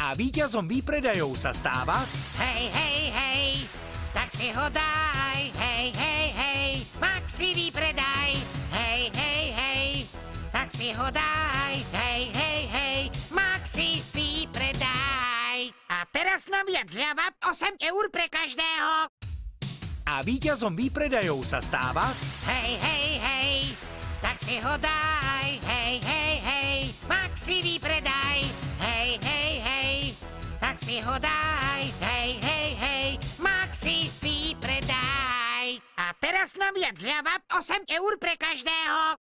A víťazom výpredajov sa stáva... Hej, hej, hej, tak si ho daj. Hej, hej, hej, Maxi výpredaj. Hej, hej, hej, tak si ho daj. Hej, hej, hej, Maxi výpredaj. A teraz nám viac zľava 8 eur pre každého. A víťazom výpredajov sa stáva... Hej, hej, hej, tak si ho daj. Hej, hej, hej, Maxi výpredaj. Hej, hej, hej, tak si ho daj. Hej, hej, hej, Maxi výpredaj. A teraz nám viac zľava 8 eur pre každého.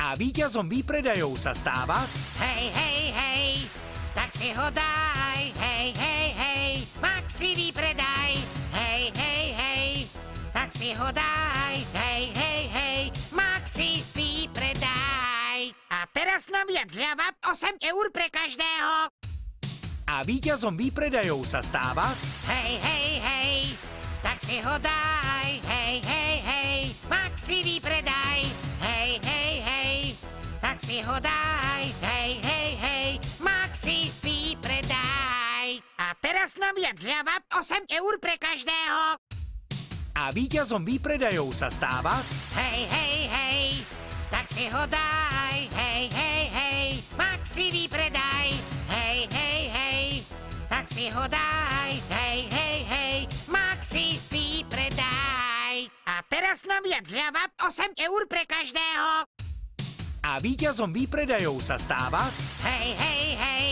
A víťazom výpredajov sa stáva... Hej, hej, hej, tak si ho daj. Hej, hej, hej, Maxi výpredaj. Hej, hej, hej, tak si ho daj. Hej, hej, hej, Maxi výpredaj. A teraz nám viac zľava 8 eur pre každého. A víťazom výpredajov sa stáva... Hej, hej, hej, tak si ho daj. Hej, hej, hej, Maxi výpredaj. Hej, hej, hej, tak si ho daj. Hej, hej, hej, Maxi výpredaj. A teraz nám viac zľava 8 eur pre každého. A víťazom výpredajov sa stáva... Hej, hej, hej, tak si ho daj. Hej, hej, hej, Maxi výpredaj. Hej, hej, hej, tak si ho daj. Hej, hej, hej, Maxi výpredaj. A teraz nám viac zľava 8 eur pre každého. A víťazom výpredajov sa stáva... Hej, hej, hej,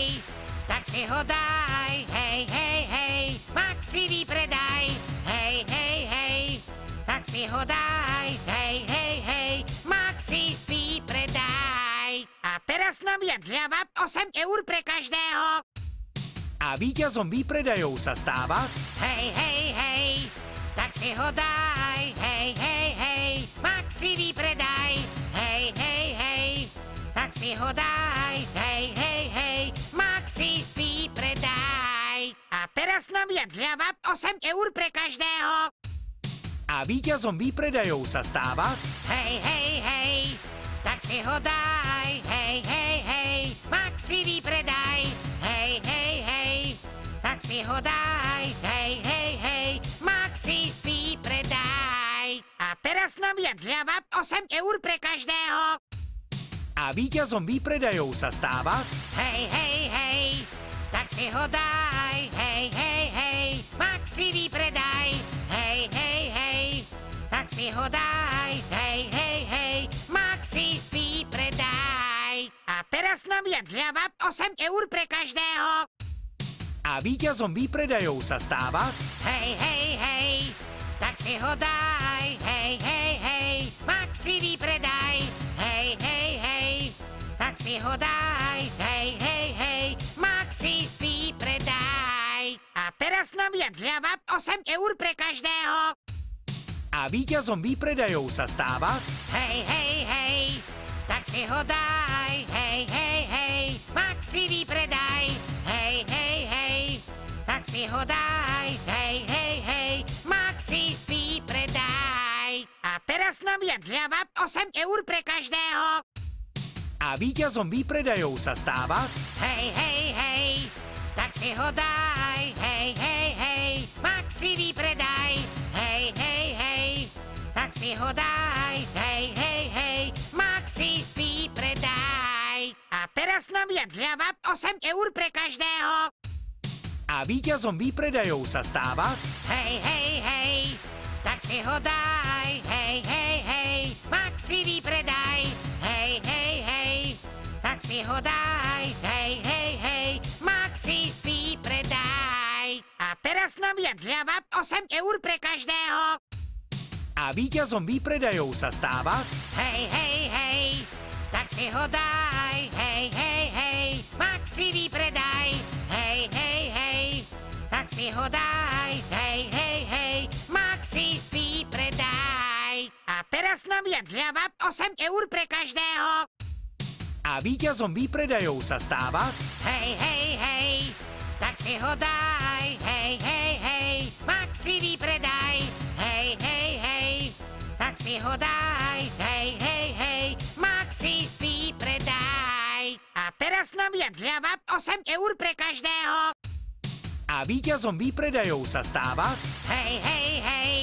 tak si ho daj. Hej, hej, hej, Maxi výpredaj. Hej, hej, hej, tak si ho daj. Hej, hej, hej, Maxi výpredaj. A teraz nám viac zľava 8 eur pre každého. A víťazom výpredajov sa stáva... Hej, hej, hej, tak si ho daj. Hej, hej, hej, Maxi výpredaj. Hej, hej, hej, tak si ho daj. Hej, hej, hej, Maxi výpredaj. A teraz nám viac zľava 8 eur pre každého. A víťazom výpredajov sa stáva... Hej, hej, hej, tak si ho daj. Hej, hej, hej, Maxi výpredaj. Hej, hej, hej, tak si ho daj. Hej, hej, hej, Maxi výpredaj. A teraz nám viac zľava 8 eur pre každého. A víťazom výpredajov sa stáva... Hej, hej, hej, tak si ho daj. Hej, hej, hej, Maxi výpredaj. Hej, hej, hej, tak si ho daj. Hej, hej, hej, Maxi výpredaj. A teraz nám viac zľava 8 eur pre každého. A víťazom výpredajov sa stáva... Hej, hej, hej, tak si ho daj. Hej, hej, hej, Maxi výpredaj. Hej, hej, hej, tak si ho daj. Hej, hej, hej, Maxi výpredaj. A teraz nám viac zľava 8 eur pre každého. A víťazom výpredajov sa stáva... Hej, hej, hej, tak si ho daj. Hej, hej, hej, Maxi výpredaj. Hej, hej, hej, tak si ho daj. Hej, hej, hej, Maxi výpredaj. A teraz nám viac zľava 8 eur pre každého. A víťazom výpredajov sa stáva... Hej, hej, hej, tak si ho daj. Hej, hej, hej, Maxi výpredaj. Hej, hej, hej, tak si ho daj. Hej, hej, hej, Maxi výpredaj. A teraz nám viac zľava 8 eur pre každého. A víťazom výpredajov sa stáva... Hej, hej, hej, tak si ho daj. Hej, hej, hej, Maxi výpredaj. Hej, hej, hej, tak si ho daj. Hej, hej, hej, Maxi výpredaj. A teraz nám viac zľava 8 eur pre každého. A víťazom výpredajov sa stáva... Hej, hej, hej, tak si ho daj. Hej, hej, hej, Maxi výpredaj. Hej, hej, hej, tak si ho daj. Hej, hej, hej, Maxi výpredaj. A teraz nám viac zľava 8 eur pre každého. A víťazom výpredajov sa stáva... Hej, hej, hej, tak si ho daj. Hej, hej, hej, Maxi výpredaj. Hej, hej, hej, tak si ho daj. Hej, hej, hej, Maxi výpredaj. A teraz novia zľava 8 eur pre každého. A víťazom výpredajov sa stáva... Hej, hej, hej,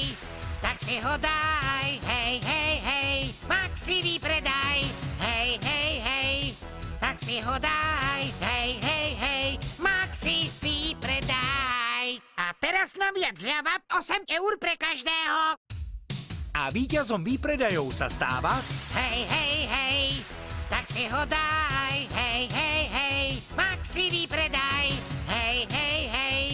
tak si ho daj. Hej, hej, hej, Maxi výpredaj. Hej, hej, hej, tak si ho daj. Hej, hej, hej, Maxi výpredaj. A teraz novia zľava 8 eur pre každého. A víťazom výpredajov sa stáva... Hej, hej, hej, tak si ho daj. Hej, hej, hej, Maxi výpredaj. Hej, hej, hej,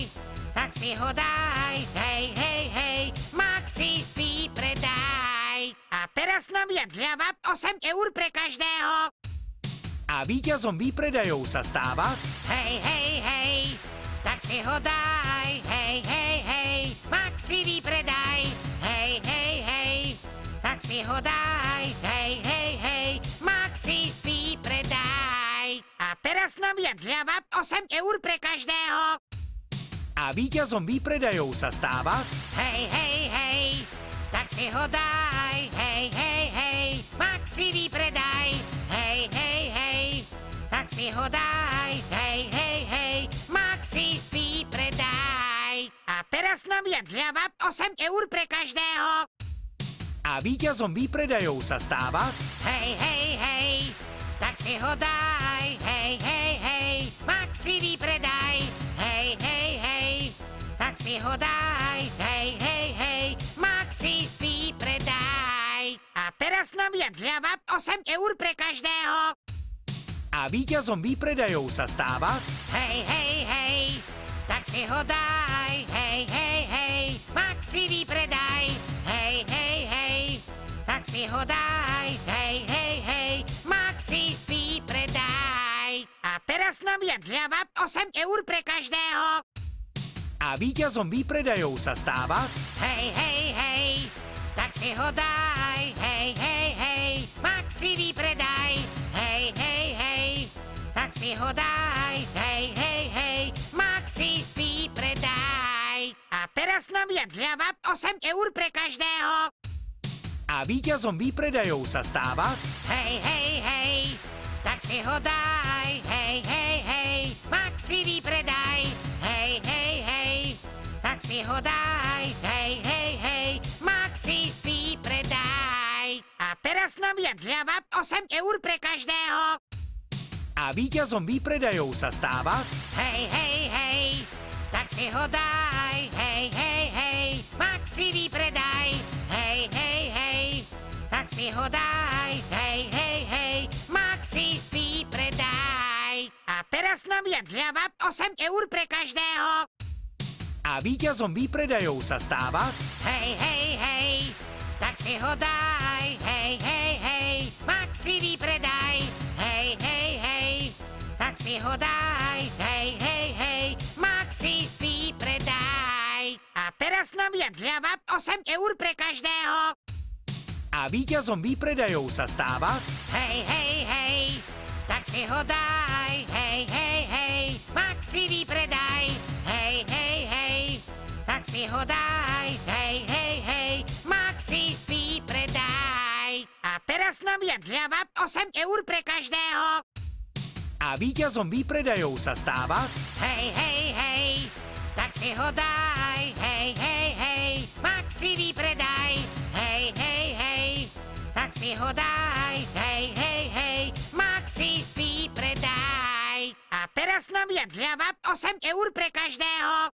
tak si ho daj. Hej, hej, hej, Maxi výpredaj. A teraz novia zľava 8 eur pre každého. A víťazom výpredajov sa stáva... Hej, hej, hej, tak si ho daj. Hej, hej, hej, Maxi výpredaj. Hej, hej, hej, tak si ho daj. Hej, hej, hej, Maxi výpredaj. A teraz novia zľava 8 eur pre každého. A víťazom výpredajov sa stáva... Hej, hej, hej, tak si ho daj. Hej, hej, hej, Maxi výpredaj. Hej, hej, hej, tak si ho daj. Hej, hej, hej, Maxi výpredaj. A teraz novia zľava 8 eur pre každého. A víťazom výpredajov sa stáva... Hej, hej, hej, tak si ho daj. Hej, hej, hej, Maxi výpredaj. Hej, hej, hej, tak si ho daj. Hej, hej, hej, Maxi výpredaj. A teraz novia zľava 8 eur pre každého. A víťazom výpredajov sa stáva... Hej, hej, hej, tak si ho daj. Hej, hej, hej, Maxi výpredaj. Hej, hej, hej, tak si ho daj. Hej, hej, hej, Maxi výpredaj. A teraz novia zľava 8 eur pre každého. A víťazom výpredajov sa stáva... Hej, hej, hej, tak si ho daj. Hej, hej, hej, Maxi výpredaj. Hej, hej, hej, tak si ho daj. Hej, hej, hej, Maxi výpredaj. A teraz novia zľava 8 eur pre každého. A víťazom výpredajov sa stáva... Hej, hej, hej, tak si ho daj. Hej, hej, hej, Maxi výpredaj. Hej, hej, hej, tak si ho daj. Hej, hej, hej, Maxi výpredaj. A teraz novia zľava 8 eur pre každého. A víťazom výpredajov sa stáva... Hej, hej, hej, tak si ho daj. Hej, hej, hej, Maxi výpredaj. Hej, hej, hej, tak si ho daj. Hej, hej, hej, Maxi výpredaj. A teraz novia zľava 8 eur pre každého. A víťazom výpredajov sa stáva... Hej, hej, hej, tak si ho daj. Hej, hej, hej, Maxi výpredaj. Hej, hej, hej, tak si ho daj. Hej, hej, hej, Maxi výpredaj. A teraz novia zľava 8 eur pre každého. A víťazom výpredajov sa stáva... Hej, hej, hej, tak si ho daj. Hej, hej, hej, Maxi výpredaj. Hej, hej, hej, tak si ho daj. Hej, hej, hej, Maxi výpredaj. A teraz novia zľava 8 eur pre každého. A víťazom výpredajov sa stáva... Hej, hej, hej, tak si ho daj. Hej, hej, hej, Maxi výpredaj. Hej, hej, hej, tak si ho daj. Hej, hej, hej, Maxi výpredaj. A teraz novia zľava 8 eur pre každého.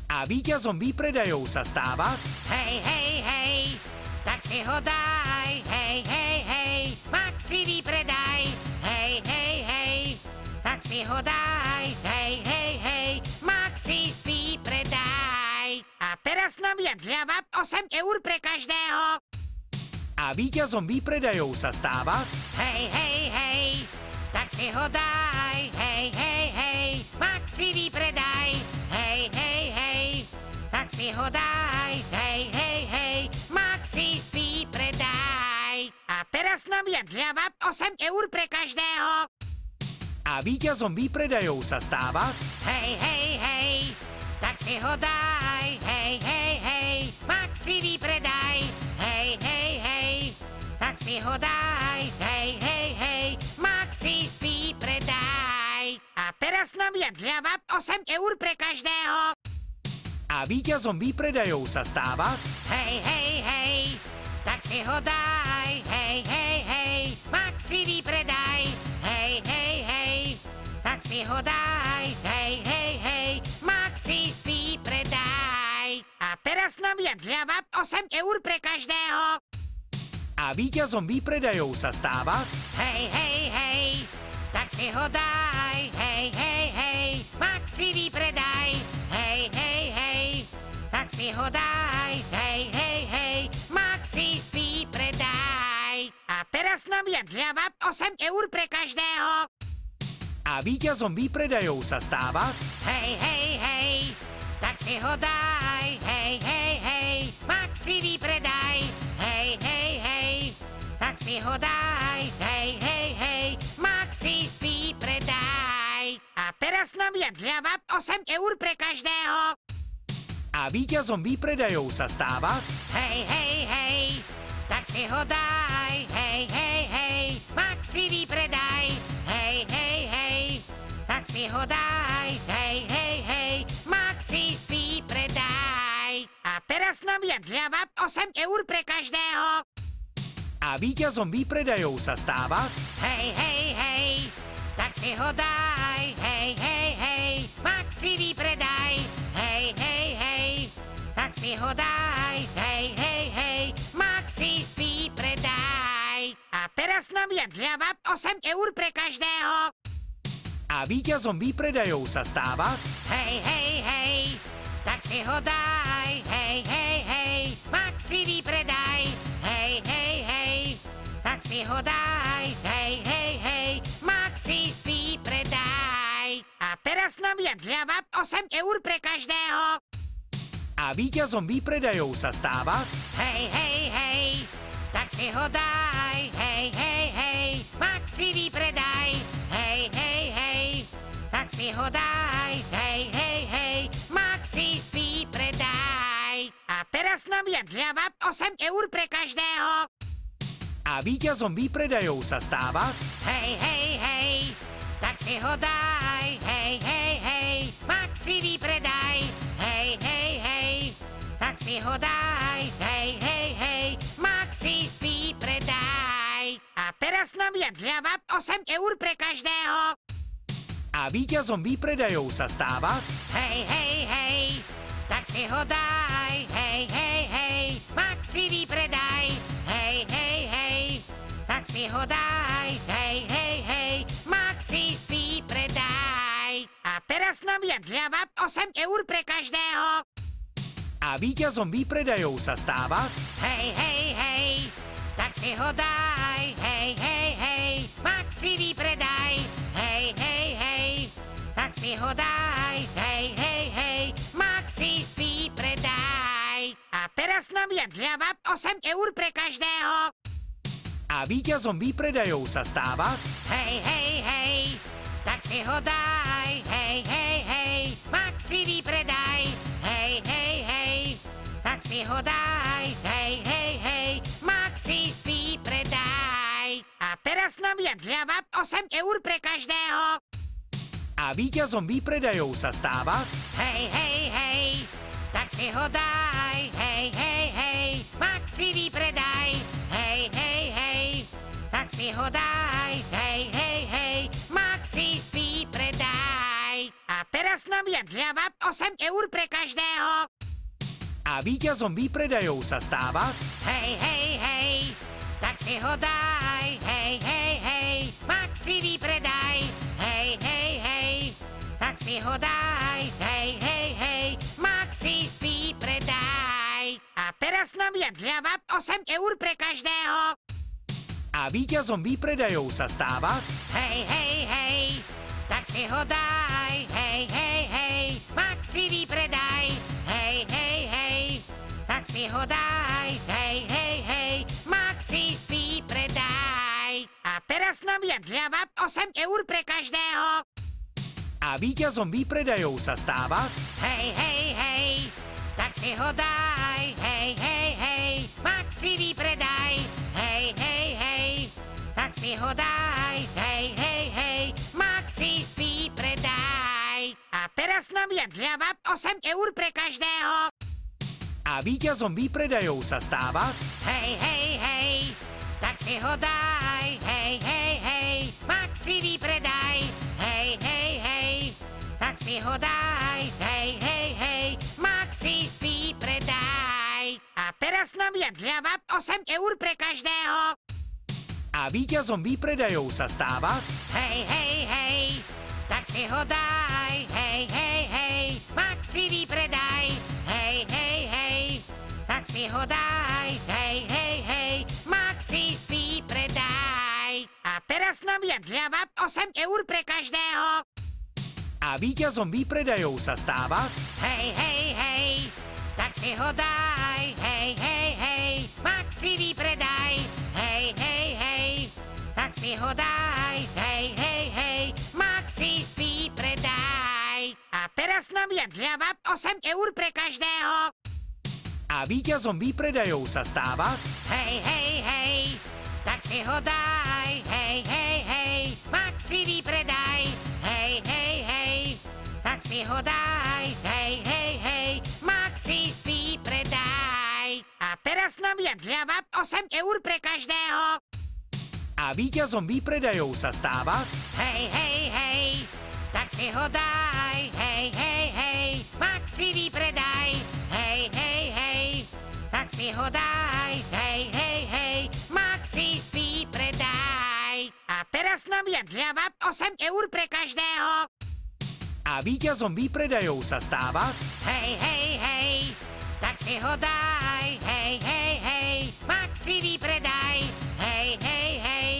A víťazom výpredajov sa stáva... Hej, hej, hej, tak si ho daj. Hej, hej, hej, Maxi výpredaj. Hej, hej, hej, tak si ho daj. Hej, hej, hej, Maxi výpredaj. A teraz novia zľava 8 eur pre každého. A víťazom výpredajov sa stáva... Hej, hej, hej, tak si ho daj. Hej, hej, hej, Maxi výpredaj. Hej, hej, hej, tak si ho daj. Hej, hej, hej, Maxi výpredaj. A teraz novia zľava 8 eur pre každého. A víťazom výpredajov sa stáva... Hej, hej, hej, tak si ho daj. Hej, hej, hej, Maxi výpredaj. Hej, hej, hej, tak si ho daj. Hej, hej, hej, Maxi výpredaj. teraz novia zľava 8 eur pre každého. A víťazom výpredajov sa stáva... Hej, hej, hej, tak si ho daj. Hej, hej, hej, Maxi výpredaj. Hej, hej, hej, tak si ho daj. Hej, hej, hej, Maxi výpredaj. A teraz novia zľava 8 eur pre každého. A víťazom výpredajov sa stáva... Hej, hej, hej, tak si ho daj. Hej, hej, hej, Maxi výpredaj. Hej, hej, hej, tak si ho daj. Hej, hej, hej, Maxi výpredaj. A teraz novia zľava 8 eur pre každého. A víťazom výpredajov sa stáva... Hej, hej, hej, tak si ho daj. Hej, hej, hej, Maxi výpredaj. Hej, hej, hej, tak si ho daj. Hej, hej, hej, Maxi výpredaj. A teraz novia zľava 8 eur pre každého. A víťazom výpredajov sa stáva... Hej, hej, hej, tak si ho daj. Hej, hej, hej, Maxi výpredaj. Hej, hej, hej, tak si ho daj. Hej, hej, hej, Maxi výpredaj. A teraz novia zľava 8 eur pre každého. A víťazom výpredajov sa stáva... Hej, hej, hej, tak si ho daj. Hej, hej, hej, Maxi výpredaj. Hej, hej, hej, tak si ho daj. Hej, hej, hej, Maxi výpredaj. A teraz novia zľava 8 eur pre každého. A víťazom výpredajov sa stáva... Hej, hej, hej, tak si ho daj. Hej, hej, hej, Maxi výpredaj. Hej, hej, hej, tak si ho daj. Hej, hej, hej, Maxi výpredaj. A teraz novia zľava 8 eur pre každého. A víťazom výpredajov sa stáva... Hej, hej, hej, tak si ho daj. Hej, hej, hej, Maxi výpredaj. Hej, hej, hej, tak si ho daj. Hej, hej, hej, Maxi výpredaj. A teraz novia zľava 8 eur pre každého. A víťazom výpredajov sa stáva... Hej, hej, hej, tak si ho daj. Hej, hej, hej, Maxi výpredaj. Hej, hej, hej, tak si ho daj. Hej, hej, hej, Maxi výpredaj. A teraz novia zľava 8 eur pre každého. A víťazom výpredajov sa stáva... Hej, hej, hej, tak si ho daj. Hej, hej, hej, Maxi výpredaj. Hej, hej, hej, tak si ho daj. Hej, hej, hej, Maxi výpredaj. A teraz novia zľava 8 eur pre každého. A víťazom výpredajov sa stáva... Hej, hej, hej, tak si ho daj. Hej, hej, hej, Maxi výpredaj. Hej, hej, hej, tak si ho daj. Hej, hej, hej, Maxi výpredaj. A teraz novia zľava 8 eur pre každého. A víťazom výpredajov sa stáva... Hej, hej, hej, tak si ho daj. Hej, hej, hej, Maxi výpredaj. Hej, hej, hej, tak si ho daj. Hej, hej, hej, Maxi výpredaj. A teraz novia zľava 8 eur pre každého. A víťazom výpredajov sa stáva... Hej, hej, hej, tak si ho daj. Hej, hej, hej, Maxi výpredaj. Hej, hej, hej, tak si ho daj. Hej, hej, hej, Maxi výpredaj. A teraz novia zľava 8 eur pre každého. A víťazom výpredajov sa stáva... Hej, hej, hej, tak si ho daj. Hej, hej, hej, Maxi výpredaj. Hej, hej, hej, tak si ho daj. Hej, hej, hej, Maxi výpredaj. A teraz novia zľava 8 eur pre každého. A víťazom výpredajov sa stáva... Hej, hej, hej, tak si ho daj. Hej, hej, hej, Maxi výpredaj. Hej, hej, hej, tak si ho daj. Hej, hej, hej, Maxi výpredaj. A teraz novia zľava 8 eur pre každého. A víťazom výpredajov sa stáva... Hej, hej, hej, tak si ho daj. Hej, hej, hej, Maxi výpredaj. Hej, hej, hej, tak si ho daj. Hej, hej, hej, Maxi výpredaj. teraz novia zľava 8 eur pre každého. A víťazom výpredajov sa stáva... Hej, hej, hej, tak si ho daj. Hej, hej, hej, Maxi výpredaj. Hej, hej, hej, tak si ho daj. Hej, hej, hej, Maxi výpredaj. A teraz novia zľava 8 eur pre každého. A víťazom výpredajov sa stáva... Hej, hej, hej, tak si ho daj. Hej, hej, hej, Maxi výpredaj. Hej, hej, hej, tak si ho daj. Hej, hej, hej, Maxi výpredaj. A teraz novia zľava 8 eur pre každého. A víťazom výpredajov sa stáva... Hej, hej, hej, tak si ho daj. Hej, hej, hej, Maxi výpredaj. Hej, hej, hej, tak si ho daj. Hej, hej, hej, Maxi výpredaj. A teraz novia zľava 8 eur pre každého. A víťazom výpredajov sa stáva... Hej, hej, hej, tak si ho daj. Hej, hej, hej, Maxi výpredaj. Hej, hej, hej, tak si ho daj. Hej, hej, hej, Maxi výpredaj. A teraz novia zľava 8 eur pre každého. A víťazom výpredajov sa stáva... Hej, hej, hej, tak si ho daj. Hej, hej, hej, Maxi výpredaj. Hej, hej, hej, tak si ho daj. Hej, hej, hej, Maxi výpredaj. A teraz novia zľava 8 eur pre každého. A víťazom výpredajov sa stáva... Hej, hej, hej, tak si ho daj. Hej, hej, hej, Maxi výpredaj. Hej, hej, hej,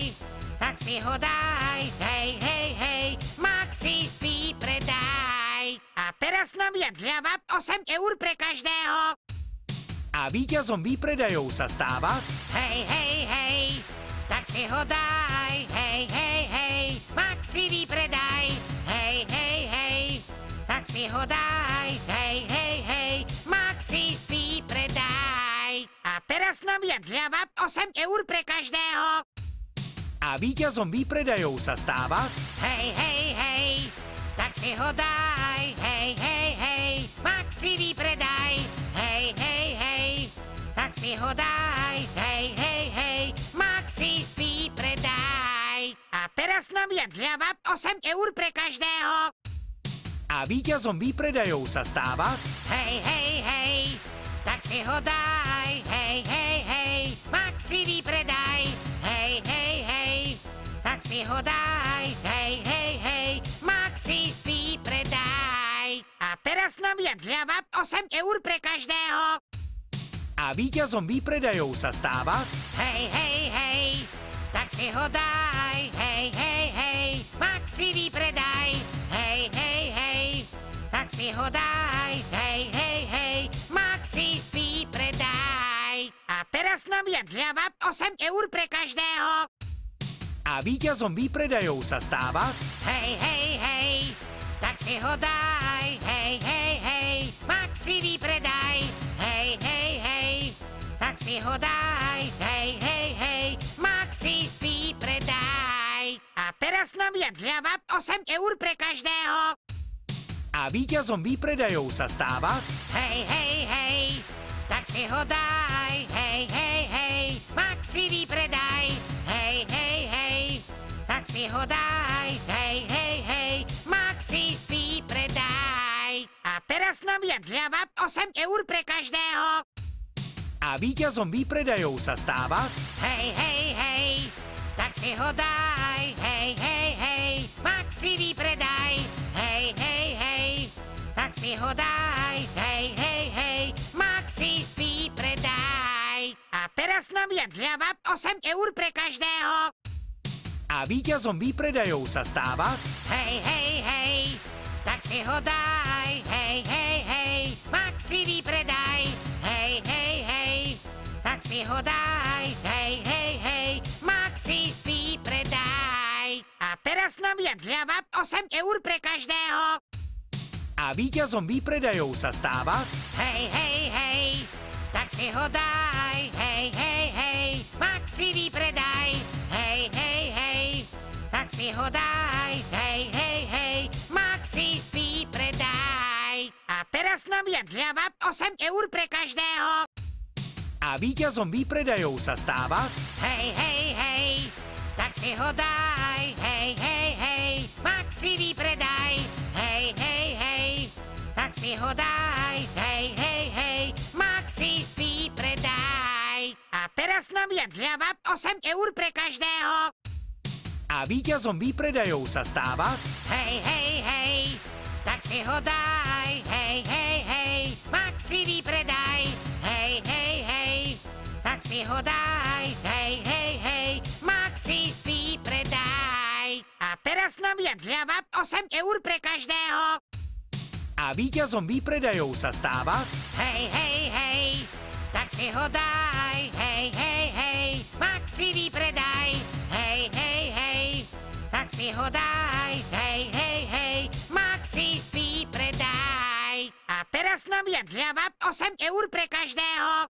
tak si ho daj. Hej, hej, hej, Maxi výpredaj. A teraz novia zľava 8 eur pre každého. A víťazom výpredajov sa stáva... Hej, hej, hej, tak si ho daj. Hej, hej, hej, Maxi výpredaj. Hej, hej, hej, tak si ho daj. Hej, hej, hej, Maxi výpredaj. A teraz novia zľava 8 eur pre každého. A víťazom výpredajov sa stáva... Hej, hej, hej, tak si ho daj. Hej, hej, hej, Maxi výpredaj. Hej, hej, hej, tak si ho daj. Hej, hej, hej, Maxi výpredaj. A teraz novia zľava 8 eur pre každého. A víťazom výpredajov sa stáva... Hej, hej, hej, tak si ho daj. Hej, hej, hej, Maxi výpredaj. Hej, hej, hej, tak si ho daj. Hej, hej, hej, Maxi výpredaj. A teraz novia zľava 8 eur pre každého. A víťazom výpredajov sa stáva... Hej, hej, hej, tak si ho daj. Hej, hej, hej, Maxi výpredaj. Hej, hej, hej, tak si ho daj. Hej, hej, hej, Maxi výpredaj. A teraz novia zľava 8 eur pre každého. A víťazom výpredajov sa stáva... Hej, hej, hej, tak si ho daj. Hej, hej, hej, Maxi výpredaj. Hej, hej, hej, tak si ho daj. Hej, hej, hej, Maxi výpredaj. A teraz novia zľava 8 eur pre každého. A víťazom výpredajov sa stáva... Hej, hej, hej, tak si ho daj. Hej, hej, hej, Maxi výpredaj. Hej, hej, hej, tak si ho daj. Hej, hej, hej, Maxi výpredaj. A teraz novia zľava 8 eur pre každého. A víťazom výpredajov sa stáva... Hej, hej, hej, tak si ho daj. Hej, hej, hej, Maxi výpredaj. Hej, hej, hej, tak si ho daj. Hej, hej, hej, Maxi výpredaj. A teraz novia zľava 8 eur pre každého. A víťazom výpredajov sa stáva... Hej, hej, hej, tak si ho daj. Hej, hej, hej, Maxi výpredaj. Hej, hej, hej, tak si ho daj. Hej, hej, hej, Maxi výpredaj. A teraz novia zľava 8 eur pre každého. A víťazom výpredajov sa stáva... Hej, hej, hej, tak si ho daj. Hej, hej, hej, Maxi výpredaj. Hej, hej, hej, tak si ho daj. Hej, hej, hej, Maxi výpredaj. teraz naviac zľava 8 eur pre každého. A víťazom výpredajov sa stáva... Hej, hej, hej, tak si ho daj. Hej, hej, hej, Maxi výpredaj. Hej, hej, hej, tak si ho daj. Hej, hej, hej, Maxi výpredaj. A teraz naviac zľava 8 eur pre každého. A víťazom výpredajov sa stáva... Hej, hej, hej, tak si ho daj. Hej, hej, hej, Maxi výpredaj. Hej, hej, hej, tak si ho daj. Hej, hej, hej, Maxi výpredaj. A teraz naviac zľava 8 eur pre každého. A víťazom výpredajov sa stáva... Hej, hej, hej, tak si ho daj. Hej, hej, hej, Maxi výpredaj. Hej, hej, hej, tak si ho daj. Hej, hej, hej, Maxi výpredaj. A teraz naviac zľava 8 eur pre každého.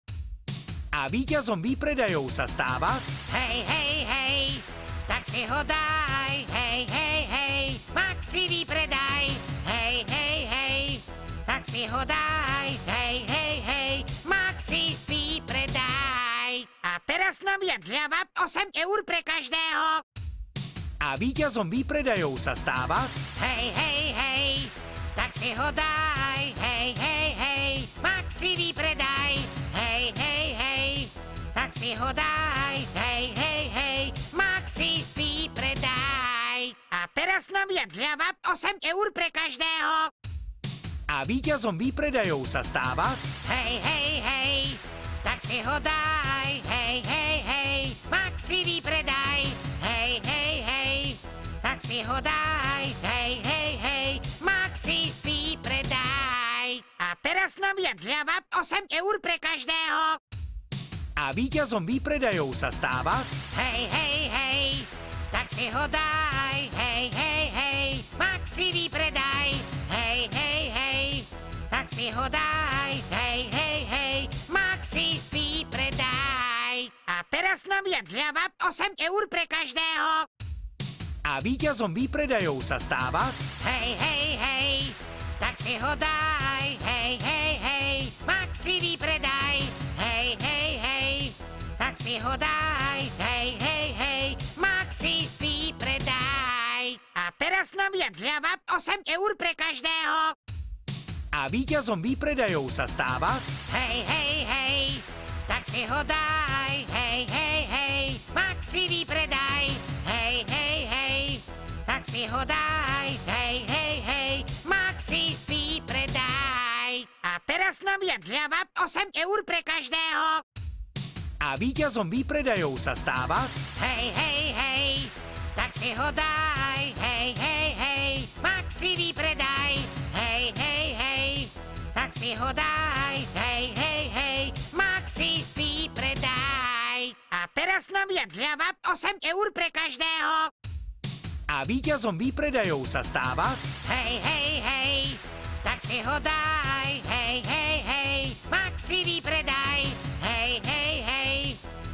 A víťazom výpredajov sa stáva... Hej, hej, hej, tak si ho daj. Hej, hej, hej, Maxi výpredaj. Hej, hej, hej, tak si ho daj. Hej, hej, hej, Maxi výpredaj. A teraz naviac zľava 8 eur pre každého. A víťazom výpredajov sa stáva... Hej, hej, hej, tak si ho daj. Hej, hej, hej, Maxi výpredaj. Hej, hej, hej, tak si ho daj. Hej, hej, hej, Maxi výpredaj. A teraz naviac zľava 8 eur pre každého. A víťazom výpredajov sa stáva... Hej, hej, hej, tak si ho daj. Hej, hej, hej, Maxi výpredaj. Hej, hej, hej, tak si ho daj. Hej, hej, hej, Maxi výpredaj. A teraz naviac zľava 8 eur pre každého. A víťazom výpredajov sa stáva... Hej, hej, hej, tak si ho daj. Hej, hej, hej, Maxi výpredaj. Hej, hej, hej, tak si ho daj. Hej, hej, hej, Maxi výpredaj. A teraz naviac zľava 8 eur pre každého. A víťazom výpredajov sa stáva... Hej, hej, hej, tak si ho daj. Hej, hej, hej, Maxi výpredaj. Hej, hej, hej, tak si ho daj. Hej, hej, hej, Maxi výpredaj. A teraz naviac zľava 8 eur pre každého. A víťazom výpredajov sa stáva... Hej, hej, hej, tak si ho daj. Hej, hej, hej, Maxi výpredaj. Hej, hej, hej, tak si ho daj. Hej, hej, hej, Maxi výpredaj. A teraz naviac zľava 8 eur pre každého. A víťazom výpredajov sa stáva... Hej, hej, hej, tak si ho daj. Hej, hej, hej, Maxi výpredaj. Hej, hej, hej, tak si ho daj. Hej, hej, hej, Maxi výpredaj. A teraz naviac zľava 8 eur pre každého. A víťazom výpredajov sa stáva... Hej, hej, hej, tak si ho daj. Hej, hej, hej, Maxi výpredaj. Hej, hej, hej,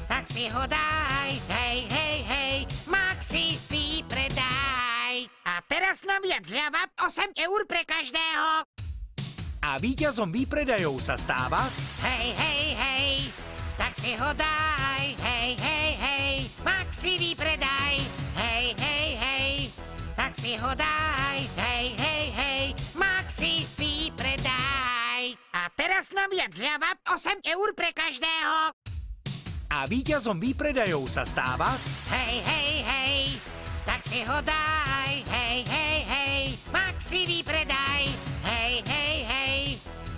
tak si ho daj. Hej, hej, hej, Maxi výpredaj. A teraz naviac zľava 8 eur pre každého. A víťazom výpredajov sa stáva... Hej, hej, hej, tak si ho daj. Hej, hej, hej, Maxi výpredaj. Hej, hej, hej, tak si ho daj. Hej, hej, hej, Maxi výpredaj. A teraz naviac zľava 8 eur pre každého. A víťazom výpredajov sa stáva... Hej, hej, hej, tak si ho daj. Hej, hej, hej, Maxi výpredaj. Hej, hej, hej,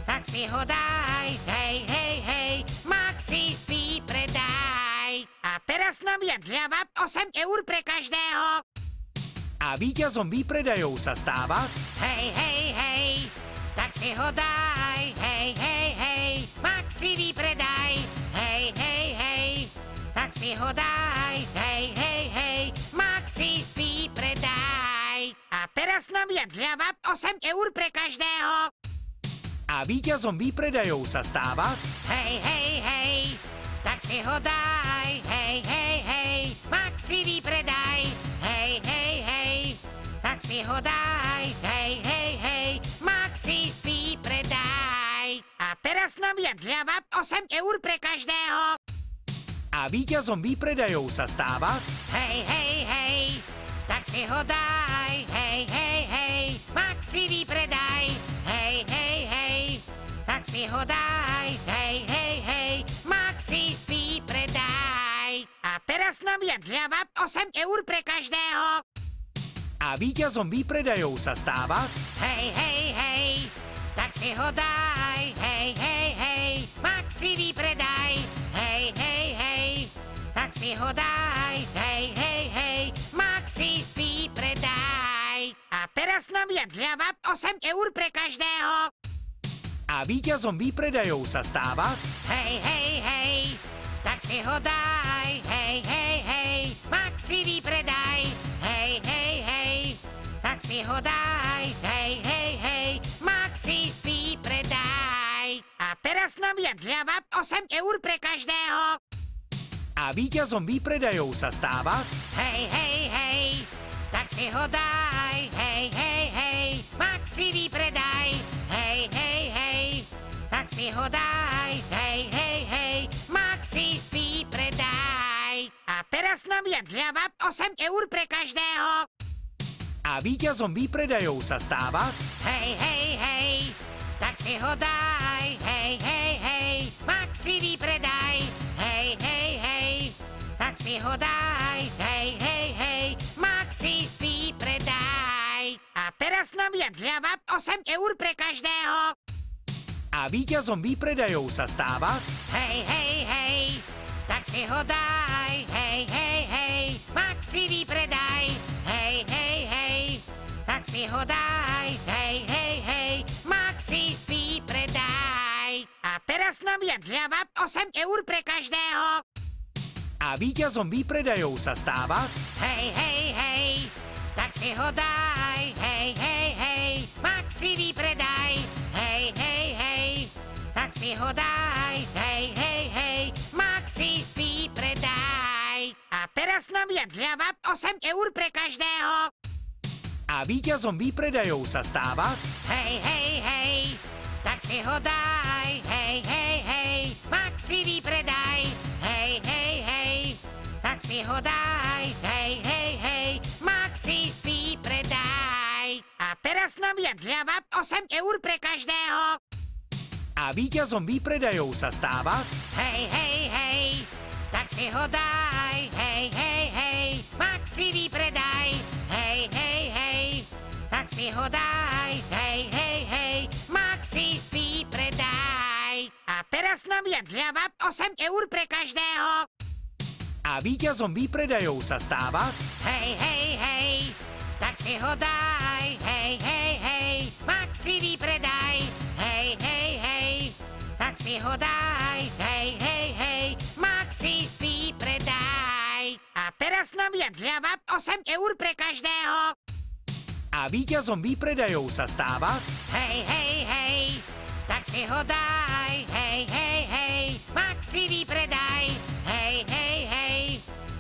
tak si ho daj. Hej, hej, hej, Maxi výpredaj. A teraz naviac zľava 8 eur pre každého. A víťazom výpredajov sa stáva... Hej, hej, hej, tak si ho daj. Hej, hej, hej, Maxi výpredaj. Hej, hej, hej, tak si ho daj. Hej, hej, hej, Maxi výpredaj. A teraz naviac zľava 8 eur pre každého. A víťazom výpredajov sa stáva... Hej, hej, hej, tak si ho daj. Hej, hej, hej, Maxi výpredaj. Hej, hej, hej, tak si ho daj. Hej, hej, hej, Maxi výpredaj. teraz nabíjať zľava 8 eur pre každého. A víťazom výpredajov sa stáva... Hej, hej, hej, tak si ho daj. Hej, hej, hej, Maxi výpredaj. Hej, hej, hej, tak si ho daj. Hej, hej, hej, Maxi výpredaj. A teraz nabíjať zľava 8 eur pre každého. A víťazom výpredajov sa stáva... Hej, hej, hej, tak si ho daj. Hej, hej, hej, Maxi výpredaj. Hej, hej, hej, tak si ho daj. Hej, hej, hej, Maxi výpredaj. A teraz nabíjať zľava 8 eur pre každého. A víťazom výpredajov sa stáva... Hej, hej, hej, tak si ho daj. Hej, hej, hej, Maxi výpredaj. Hej, hej, hej, tak si ho daj. Hej, hej, hej, Maxi výpredaj. A teraz nabíjať zľava 8 eur pre každého. A víťazom výpredajov sa stáva... Hej, hej, hej, tak si ho daj. Hej, hej, hej, Maxi výpredaj. Hej, hej, hej, tak si ho daj. Hej, hej, hej, Maxi výpredaj. A teraz nabíjať zľava 8 eur pre každého. A víťazom výpredajov sa stáva... Hej, hej, hej, tak si ho daj. Hej, hej, hej, Maxi výpredaj. Hej, hej, hej, tak si ho daj. Hej, hej, hej, Maxi výpredaj. A teraz nabíjať zľava 8 eur pre každého. A víťazom výpredajov sa stáva... Hej, hej, hej, tak si ho daj. Hej, hej, hej, Maxi výpredaj. Hej, hej, hej, tak si ho daj. Hej, hej, hej, Maxi výpredaj. A teraz nabíjať zľava 8 eur pre každého. A víťazom výpredajov sa stáva... Hej, hej, hej, tak si ho daj. Hej, hej, hej, Maxi výpredaj. Hej, hej, hej, tak si ho daj. Hej, hej, hej, Maxi výpredaj. A teraz nabíjať zľava 8 eur pre každého. A víťazom výpredajov sa stáva... Hej, hej, hej, tak si ho daj. Hej, hej, hej, Maxi výpredaj. Hej, hej, hej, tak si ho daj. Hej, hej, hej, Maxi výpredaj. A teraz nabíjať zľava 8 eur pre každého. A víťazom výpredajov sa stáva... Hej, hej, hej, tak si ho daj. Hej, hej, hej, Maxi výpredaj. Hej, hej, hej, tak si ho daj. Hej, hej, hej, Maxi výpredaj. A teraz nabíjať zľava 8 eur pre každého. A víťazom výpredajov sa stáva... Hej, hej, hej, tak si ho daj. Hej, hej, hej, Maxi výpredaj. Hej, hej, hej, tak si ho daj. Hej, hej, hej, Maxi výpredaj. A teraz nabíjať zľava 8 eur pre každého. A víťazom výpredajov sa stáva... Hej, hej, hej, tak si ho daj. Hej, hej, hej, Maxi výpredaj. Hej, hej, hej,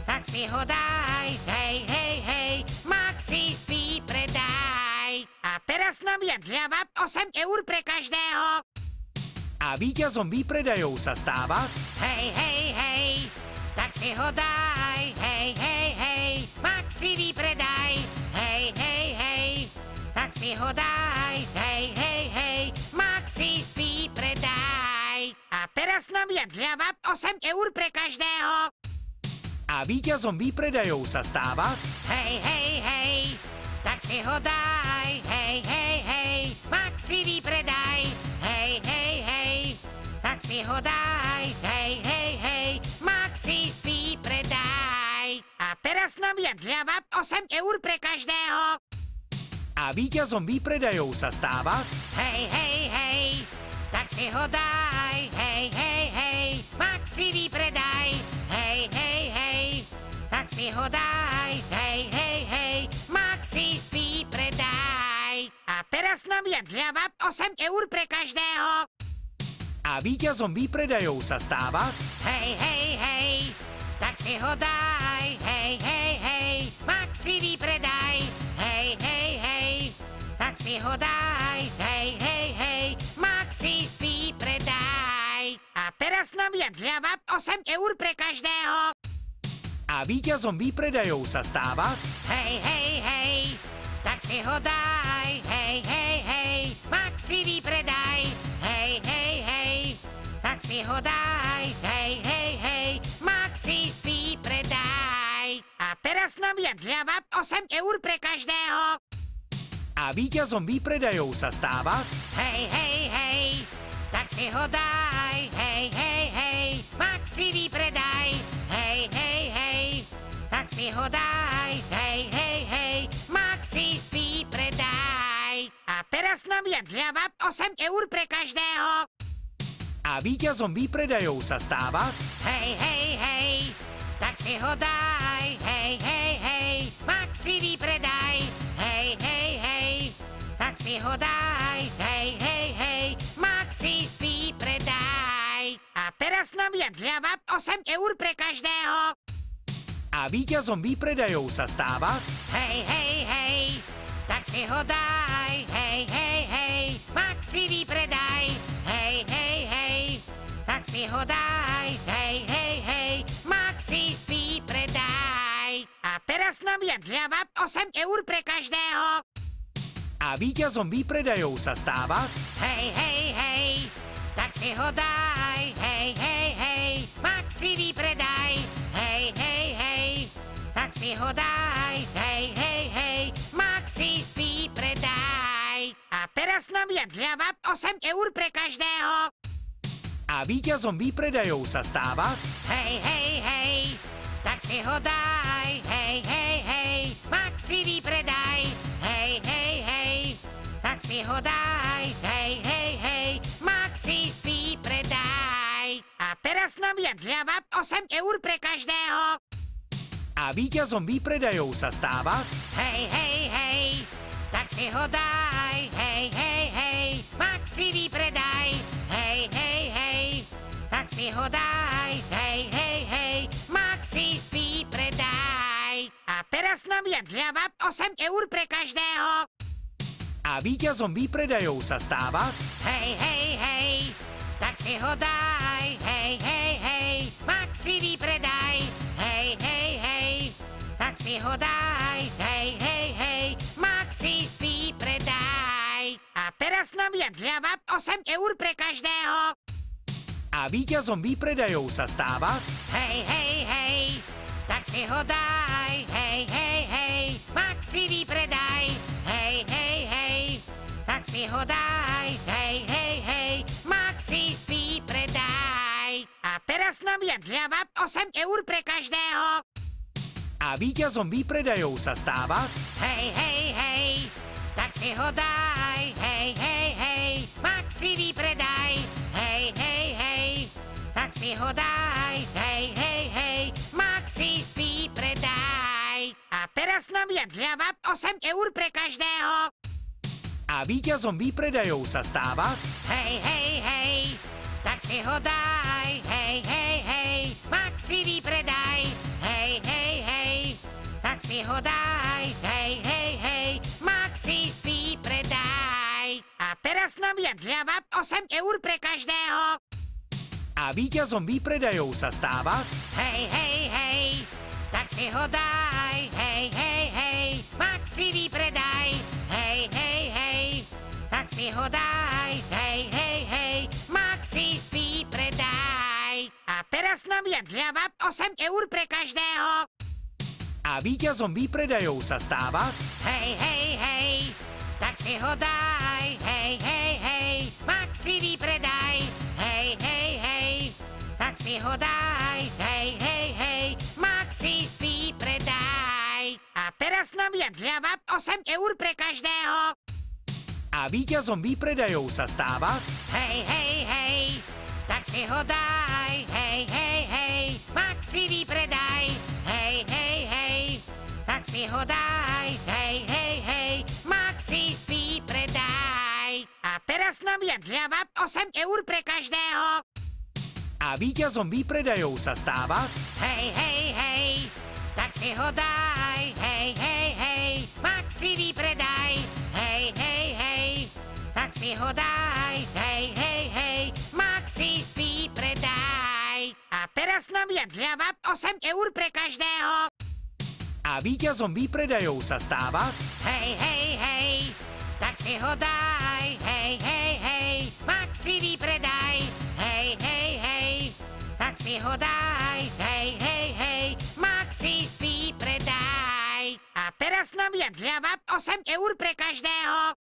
tak si ho daj. Hej, hej, hej, Maxi výpredaj. A teraz nabíjať zľava 8 eur pre každého. A víťazom výpredajov sa stáva... Hej, hej, hej, tak si ho daj. Hej, hej, hej, Maxi výpredaj. Hej, hej, hej, tak si ho daj. Hej, hej, hej, Maxi výpredaj. A teraz nabíjať zľava 8 eur pre každého. A víťazom výpredajov sa stáva... Hej, hej, hej, tak si ho daj. Hej, hej, hej, Maxi výpredaj. Hej, hej, hej, tak si ho daj. Hej, hej, hej, Maxi výpredaj. A teraz nabíjať zľava 8 eur pre každého. A víťazom výpredajov sa stáva... Hej, hej, hej, tak si ho daj. Hej, hej, hej, Maxi výpredaj. Hej, hej, hej, tak si ho daj. Hej, hej, hej, Maxi výpredaj. A teraz nabíjať zľava 8 eur pre každého. A víťazom výpredajov sa stáva... Hej, hej, hej, tak si ho daj. Hej, hej, hej, Maxi výpredaj. Hej, hej, hej, tak si ho daj. Hej, hej, hej, Maxi výpredaj. novia zľava 8 eur pre každého. A víťazom výpredajov sa stáva... Hej, hej, hej, tak si ho daj. Hej, hej, hej, Maxi výpredaj. Hej, hej, hej, tak si ho daj. Hej, hej, hej, Maxi výpredaj. A teraz novia zľava 8 eur pre každého. A víťazom výpredajov sa stáva... Hej, hej, hej, tak si ho daj. Hej, hej, hej, Maxi výpredaj. Hej, hej, hej, tak si ho daj. Hej, hej, hej, Maxi výpredaj. A teraz novia zľava 8 eur pre každého. A víťazom výpredajov sa stáva... Hej, hej, hej, tak si ho daj. Hej, hej, hej, Maxi výpredaj. Hej, hej, hej, tak si ho daj. Hej, hej, hej, Maxi výpredaj. A teraz novia zľava 8 eur pre každého. A víťazom výpredajov sa stáva... Hej, hej, hej, tak si ho daj. Hej, hej, hej, Maxi výpredaj. Hej, hej, hej, tak si ho daj. Hej, hej, hej, Maxi výpredaj. A teraz novia zľava 8 eur pre každého. A víťazom výpredajov sa stáva... Hej, hej, hej, tak si ho daj. Hej, hej, hej, Maxi výpredaj. Hej, hej, hej, tak si ho daj. Hej, hej, hej, Maxi výpredaj. A teraz novia zľava 8 eur pre každého. A víťazom výpredajov sa stáva... Hej, hej, hej, tak si ho daj. Hej, hej, hej, Maxi výpredaj. Hej, hej, hej, tak si ho daj. Hej, hej, hej, Maxi výpredaj. A teraz novia zľava 8 eur pre každého. A víťazom výpredajov sa stáva... Hej, hej, hej, tak si ho daj. Hej, hej, hej, Maxi výpredaj. Hej, hej, hej, tak si ho daj. Hej, hej, hej, Maxi výpredaj. A teraz novia zľava 8 eur pre každého. A víťazom výpredajov sa stáva... Hej, hej, hej, tak si ho daj. Hej, hej, hej, Maxi výpredaj. Hej, hej, hej, tak si ho daj. Hej, hej, hej, Maxi výpredaj. A teraz novia zľava 8 eur pre každého. A víťazom výpredajov sa stáva... Hej, hej, hej, tak si ho daj. Hej, hej, hej, Maxi výpredaj. Hej, hej, hej, tak si ho daj. Hej, hej, hej, Maxi výpredaj. A teraz novia zľava 8 eur pre každého. A víťazom výpredajov sa stáva... Hej, hej, hej, tak si ho daj. Hej, hej, hej, Maxi výpredaj. Hej, hej, hej, tak si ho daj. Hej, hej, hej, Maxi výpredaj. A teraz novia zľava 8 eur pre každého. A víťazom výpredajov sa stáva... Hej, hej, hej, tak si ho daj. Hej, hej, hej, Maxi výpredaj. Hej, hej, hej, tak si ho daj. Hej, hej, hej, Maxi výpredaj. A teraz novia zľava 8 eur pre každého. A víťazom výpredajov sa stáva... Hej, hej, hej, tak si ho daj. Hej, hej, hej, Maxi výpredaj. Hej, hej, hej, tak si ho daj. Hej, hej, hej, Maxi výpredaj. A teraz novia zľava 8 eur pre každého. A víťazom výpredajov sa stáva... Hej, hej, hej, tak si ho daj. Hej, hej, hej, Maxi výpredaj. Hej, hej, hej, tak si ho daj. Hej, hej, hej, Maxi výpredaj. A teraz novia zľava 8 eur pre každého. A víťazom výpredajov sa stáva... Hej, hej, hej, tak si ho daj. Hej, hej, hej, Maxi výpredaj. Hej, hej, hej, tak si ho daj. Hej, hej, hej, Maxi výpredaj. A teraz novia zľava 8 eur pre každého. A víťazom výpredajov sa stáva... Hej, hej, hej, tak si ho daj. Hej, hej, hej, Maxi výpredaj. Hej, hej, hej, tak si ho daj. Hej, hej, hej, Maxi výpredaj. teraz novia zľava 8 eur pre každého. A víťazom výpredajov sa stáva... Hej, hej, hej, tak si ho daj. Hej, hej, hej, Maxi výpredaj. Hej, hej, hej, tak si ho daj. Hej, hej, hej, Maxi výpredaj. A teraz novia zľava 8 eur pre každého.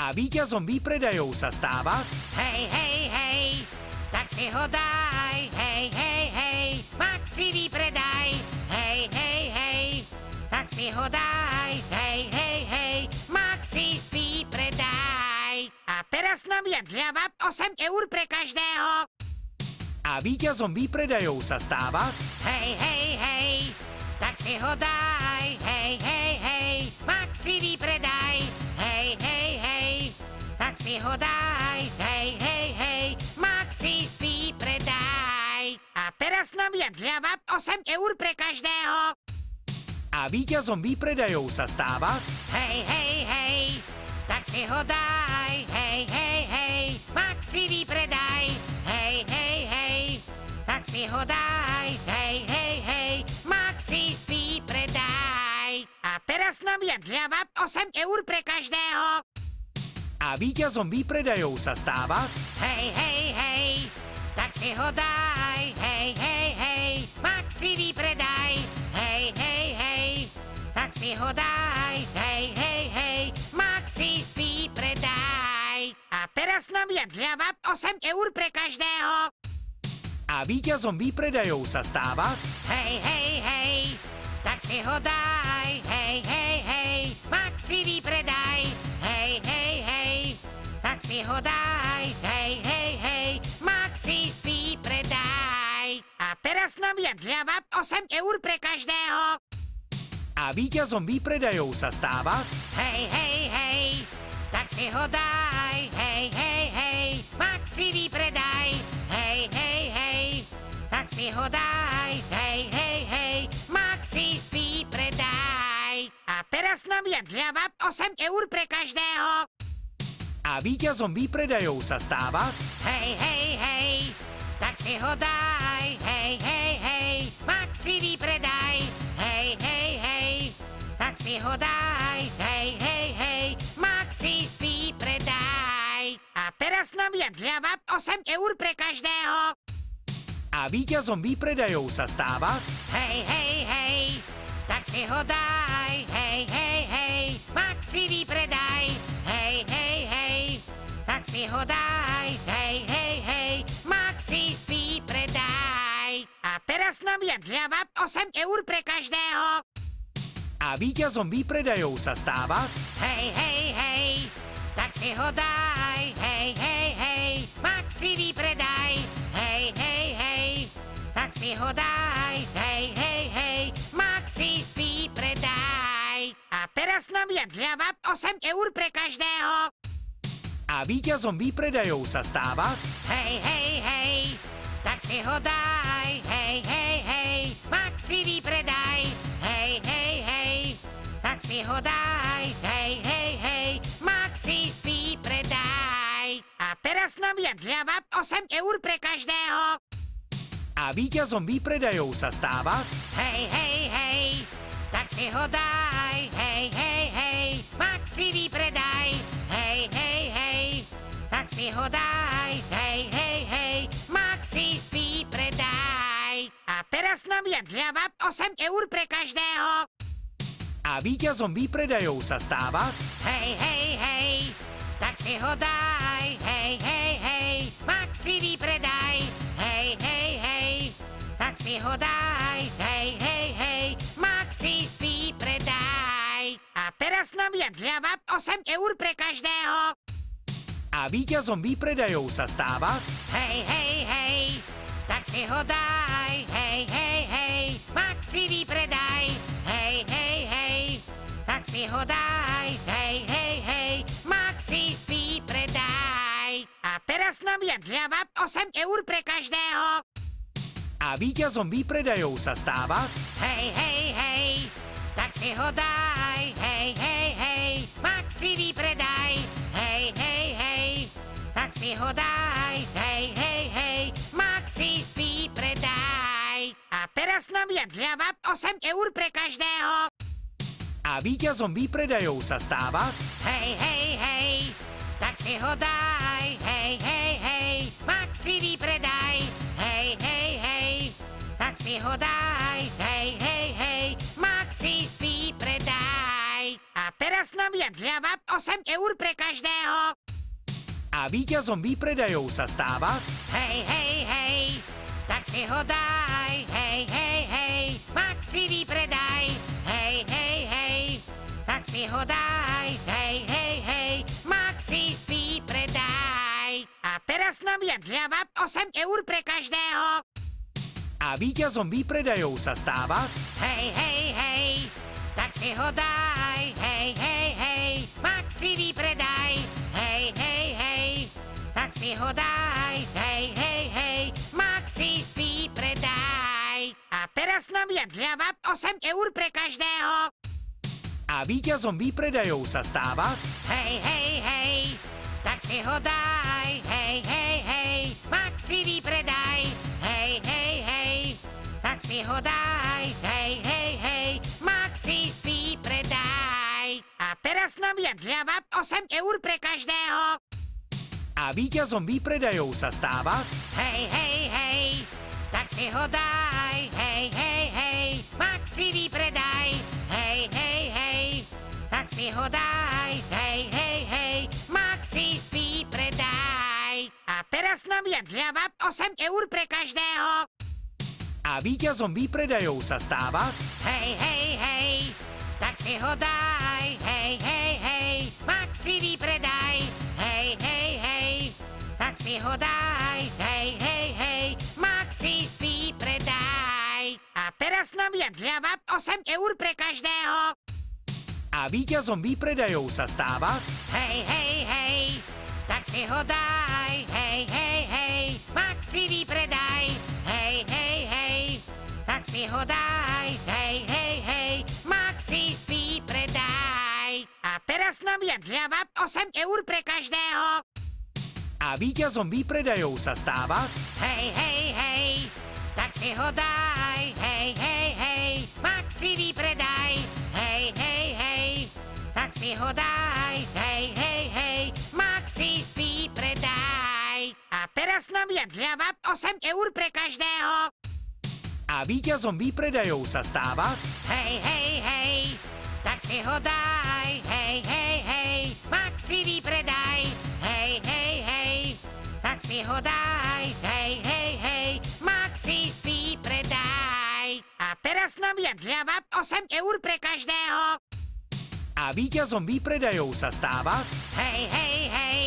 A víťazom výpredajov sa stáva... Hej, hej, hej, tak si ho daj. Hej, hej, hej, Maxi výpredaj. Hej, hej, hej, tak si ho daj. Hej, hej, hej, Maxi výpredaj. A teraz novia zľava 8 eur pre každého. A víťazom výpredajov sa stáva... Hej, hej, hej, tak si ho daj. Hej, hej, hej, Maxi výpredaj. Hej, hej, hej, tak si ho daj. Hej, hej, hej, Maxi výpredaj. A teraz novia zľava 8 eur pre každého. A víťazom výpredajov sa stáva... Hej, hej, hej, tak si ho daj. Hej, hej, hej, Maxi výpredaj. Hej, hej, hej, tak si ho daj. Hej, hej, hej, Maxi výpredaj. A teraz novia zľava 8 eur pre každého. A víťazom výpredajov sa stáva... Hej, hej, hej, tak si ho daj. Hej, hej, hej, Maxi výpredaj. Hej, hej, hej, tak si ho daj. Hej, hej, hej, Maxi výpredaj. A teraz novia zľava 8 eur pre každého. A víťazom výpredajov sa stáva... Hej, hej, hej, tak si ho daj. Hej, hej, hej, Maxi výpredaj. Hej, hej, hej, tak si ho daj. Hej, hej, hej, Maxi výpredaj. A teraz novia zľava 8 eur pre každého. A víťazom výpredajov sa stáva... Hej, hej, hej, tak si ho daj. Hej, hej, hej, Maxi výpredaj. Hej, hej, hej, tak si ho daj. Hej, hej, hej, Maxi výpredaj. A teraz novia zľava 8 eur pre každého. A víťazom výpredajov sa stáva... Hej, hej, hej, tak si ho daj. Hej, hej, hej, Maxi výpredaj. Hej, hej, hej, tak si ho daj. Hej, hej, hej, Maxi výpredaj. A teraz novia zľava 8 eur pre každého. A víťazom výpredajov sa stáva... Hej, hej, hej, tak si ho daj. Hej, hej, hej, Maxi výpredaj. Hej, hej, hej, tak si ho daj. Hej, hej, hej, Maxi výpredaj. A teraz novia zľava 8 eur pre každého. A víťazom výpredajov sa stáva... Hej, hej, hej, tak si ho daj. Hej, hej, hej, Maxi výpredaj. Hej, hej, hej, tak si ho daj. Hej, hej, hej, Maxi výpredaj. A teraz novia zľava 8 eur pre každého. A víťazom výpredajov sa stáva... Hej, hej, hej, tak si ho daj. Hej, hej, hej, Maxi výpredaj. Hej, hej, hej, tak si ho daj. Hej, hej, hej, Maxi výpredaj. A teraz novia zľava 8 eur pre každého. A víťazom výpredajov sa stáva... Hej, hej, hej, tak si ho daj. Hej, hej, hej, Maxi výpredaj. Hej, hej, hej, tak si ho daj. Hej, hej, hej, Maxi výpredaj. A teraz novia zľava 8 eur pre každého. A víťazom výpredajov sa stáva... Hej, hej, hej, tak si ho daj. Hej, hej, hej, Maxi výpredaj. Hej, hej, hej, tak si ho daj. Hej, hej, hej, Maxi výpredaj. A teraz novia zľava 8 eur pre každého. A víťazom výpredajov sa stáva... Hej, hej, hej, tak si ho daj. Hej, hej, hej, Maxi výpredaj. Hej, hej, hej, tak si ho daj. Hej, hej, hej, Maxi výpredaj. A teraz novia zľava 8 eur pre každého. A víťazom výpredajov sa stáva... Hej, hej, hej, tak si ho daj. Hej, hej, hej, Maxi výpredaj. Hej, hej, hej, tak si ho daj. Hej, hej, hej, Maxi výpredaj. teraz novia zľava 8 eur pre každého. A víťazom výpredajov sa stáva... Hej, hej, hej, tak si ho daj. Hej, hej, hej, Maxi výpredaj. Hej, hej, hej, tak si ho daj. Hej, hej, hej, Maxi výpredaj. A teraz novia zľava 8 eur pre každého. A víťazom výpredajov sa stáva... Hej, hej, hej, tak si ho daj. Hej, hej, hej, Maxi výpredaj. Hej, hej, hej, tak si ho daj. Hej, hej, hej, Maxi výpredaj. A teraz novia zľava 8 eur pre každého. A víťazom výpredajov sa stáva... Hej, hej, hej, tak si ho daj. Hej, hej, hej, Maxi výpredaj. Hej, hej, hej, tak si ho daj. Hej, hej, hej, Maxi výpredaj. A teraz novia zľava 8 eur pre každého. A víťazom výpredajov sa stáva... Hej, hej, hej, tak si ho daj. Hej, hej, hej, Maxi výpredaj. Hej, hej, hej, tak si ho daj. Hej, hej, hej, Maxi výpredaj. A teraz novia zľava 8 eur pre každého. A víťazom výpredajov sa stáva... Hej, hej, hej, tak si ho daj. Hej, hej, hej, Maxi výpredaj. Hej, hej, hej, tak si ho daj. Hej, hej, hej, Maxi výpredaj. A teraz novia zľava 8 eur pre každého. A víťazom výpredajov sa stáva... Hej, hej, hej, tak si ho daj. Hej, hej, hej, Maxi výpredaj. Hej, hej, hej, tak si ho daj. Hej, hej, hej, Maxi výpredaj. A teraz novia zľava 8 eur pre každého. A víťazom výpredajov sa stáva... Hej, hej, hej, tak si ho daj. Hej, hej, hej, Maxi výpredaj. Hej, hej, hej, tak si ho daj. Hej, hej, hej, Maxi výpredaj. A teraz novia zľava 8 eur pre každého. A víťazom výpredajov sa stáva... Hej, hej, hej, tak si ho daj. Hej, hej, hej, Maxi výpredaj. Hej, hej, hej, tak si ho daj. Hej, hej, hej, Maxi výpredaj. A teraz novia zľava 8 eur pre každého. A víťazom výpredajov sa stáva... Hej, hej, hej, tak si ho daj. Hej, hej, hej, Maxi výpredaj. Hej, hej, hej, tak si ho daj. Hej, hej, hej, Maxi výpredaj. A teraz novia zľava 8 eur pre každého. A víťazom výpredajov sa stáva... Hej, hej, hej,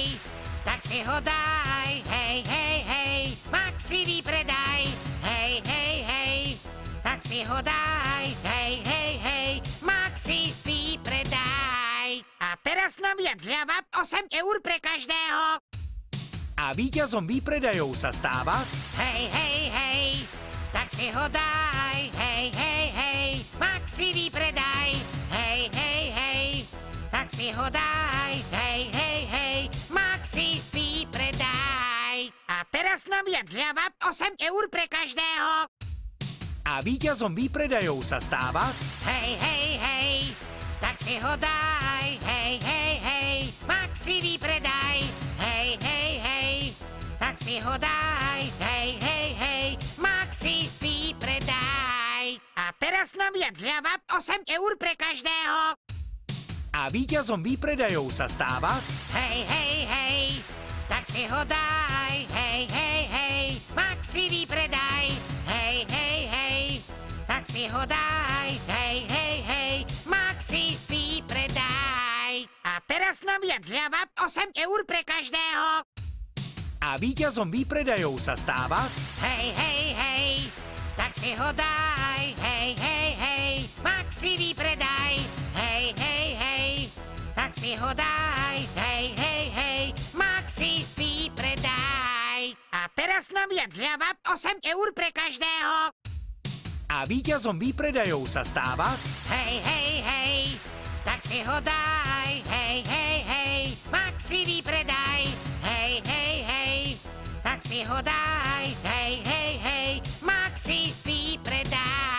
tak si ho daj. Hej, hej, hej, Maxi výpredaj. Hej, hej, hej, tak si ho daj. Hej, hej, hej, Maxi výpredaj. A teraz novia zľava 8 eur pre každého. A víťazom výpredajov sa stáva... Hej, hej, hej, tak si ho daj. Hej, hej, hej, Maxi výpredaj. Hej, hej, hej, tak si ho daj. Hej, hej, hej, Maxi výpredaj. A teraz novia zľava 8 eur pre každého. A víťazom výpredajov sa stáva... Hej, hej, hej, tak si ho daj. Hej, hej, hej, Maxi výpredaj. Hej, hej, hej, tak si ho daj. Hej, hej, hej, Maxi výpredaj. A teraz novia zľava 8 eur pre každého. A víťazom výpredajov sa stáva... Hej, hej, hej, tak si ho daj. Hej, hej, hej, Maxi výpredaj. Hej, hej, hej, tak si ho daj. Hej, hej, hej, Maxi výpredaj. A teraz novia zľava 8 eur pre každého. A víťazom výpredajov sa stáva... Hej, hej, hej, tak si ho daj. Hej, hej, hej, Maxi výpredaj. Hej, hej, hej, tak si ho daj. Hej, hej, hej, Maxi výpredaj. A teraz novia zľava 8 eur pre každého. A víťazom výpredajov sa stáva... Hej, hej, hej, tak si ho daj. Hej, hej, hej, Maxi výpredaj. Hej, hej, hej, tak si ho daj. Hej, hej, hej, Maxi výpredaj.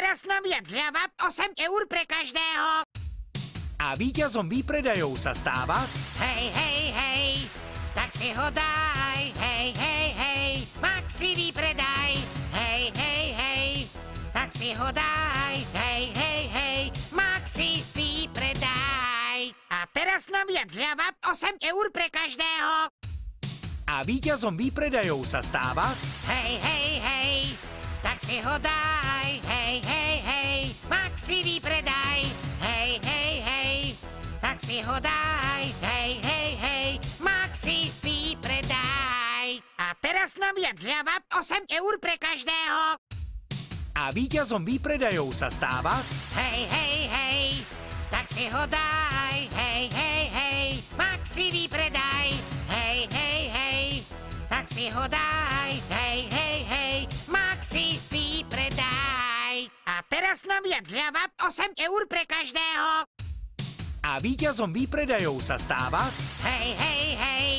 teraz novia zľava 8 eur pre každého. A víťazom výpredajov sa stáva... Hej, hej, hej, tak si ho daj. Hej, hej, hej, Maxi výpredaj. Hej, hej, hej, tak si ho daj. Hej, hej, hej, Maxi výpredaj. A teraz novia zľava 8 eur pre každého. A víťazom výpredajov sa stáva... Hej, hej, hej, tak si ho daj. Hej, hej, hej, Maxi výpredaj. Hej, hej, hej, tak si ho daj. Hej, hej, hej, Maxi výpredaj. A teraz novia zľava 8 eur pre každého. A víťazom výpredajov sa stáva... Hej, hej, hej, tak si ho daj. Hej, hej, hej, Maxi výpredaj. Hej, hej, hej, tak si ho daj. Hej, hej, hej, Maxi výpredaj. A teraz novia zľava 8 eur pre každého. A víťazom výpredajov sa stáva... Hej, hej, hej,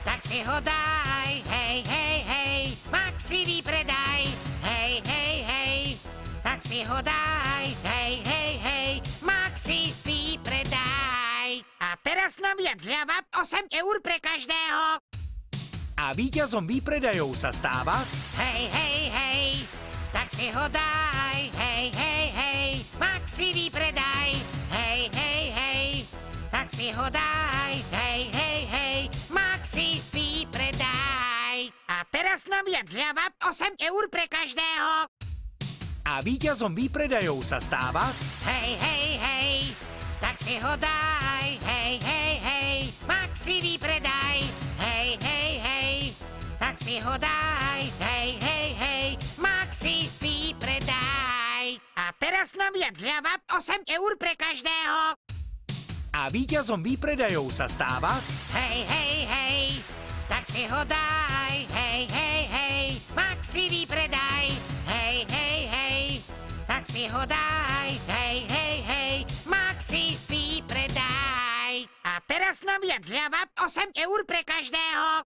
tak si ho daj. Hej, hej, hej, Maxi výpredaj. Hej, hej, hej, tak si ho daj. Hej, hej, hej, Maxi výpredaj. A teraz novia zľava 8 eur pre každého. A víťazom výpredajov sa stáva... Hej, hej, hej, tak si ho daj. Hej, hej, hej, Maxi výpredaj. Hej, hej, hej, tak si ho daj. Hej, hej, hej, Maxi výpredaj. A teraz novia zľava 8 eur pre každého. A víťazom výpredajov sa stáva... Hej, hej, hej, tak si ho daj. Hej, hej, hej, Maxi výpredaj. Hej, hej, hej, tak si ho daj. Hej, hej, hej, Maxi výpredaj. A teraz novia zľava 8 eur pre každého. A víťazom výpredajov sa stáva... Hej, hej, hej, tak si ho daj. Hej, hej, hej, Maxi výpredaj. Hej, hej, hej, tak si ho daj. Hej, hej, hej, Maxi výpredaj. A teraz novia zľava 8 eur pre každého.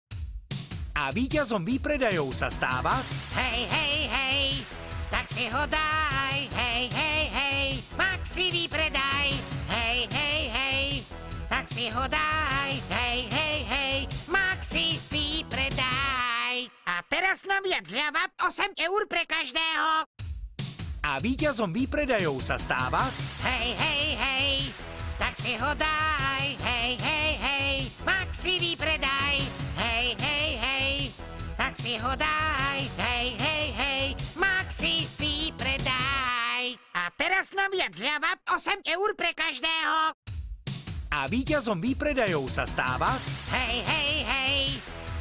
A víťazom výpredajov sa stáva... Hej, hej, hej, tak si ho daj. Hej, hej, hej, Maxi výpredaj. Hej, hej, hej, tak si ho daj. Hej, hej, hej, Maxi výpredaj. A teraz novia zľava 8 eur pre každého. A víťazom výpredajov sa stáva... Hej, hej, hej, tak si ho daj. Hej, hej, hej, Maxi výpredaj. Hej, hej, hej, tak si ho daj. Hej, hej, hej, Maxi výpredaj. A teraz novia zľava 8 eur pre každého. A víťazom výpredajov sa stáva... Hej, hej, hej,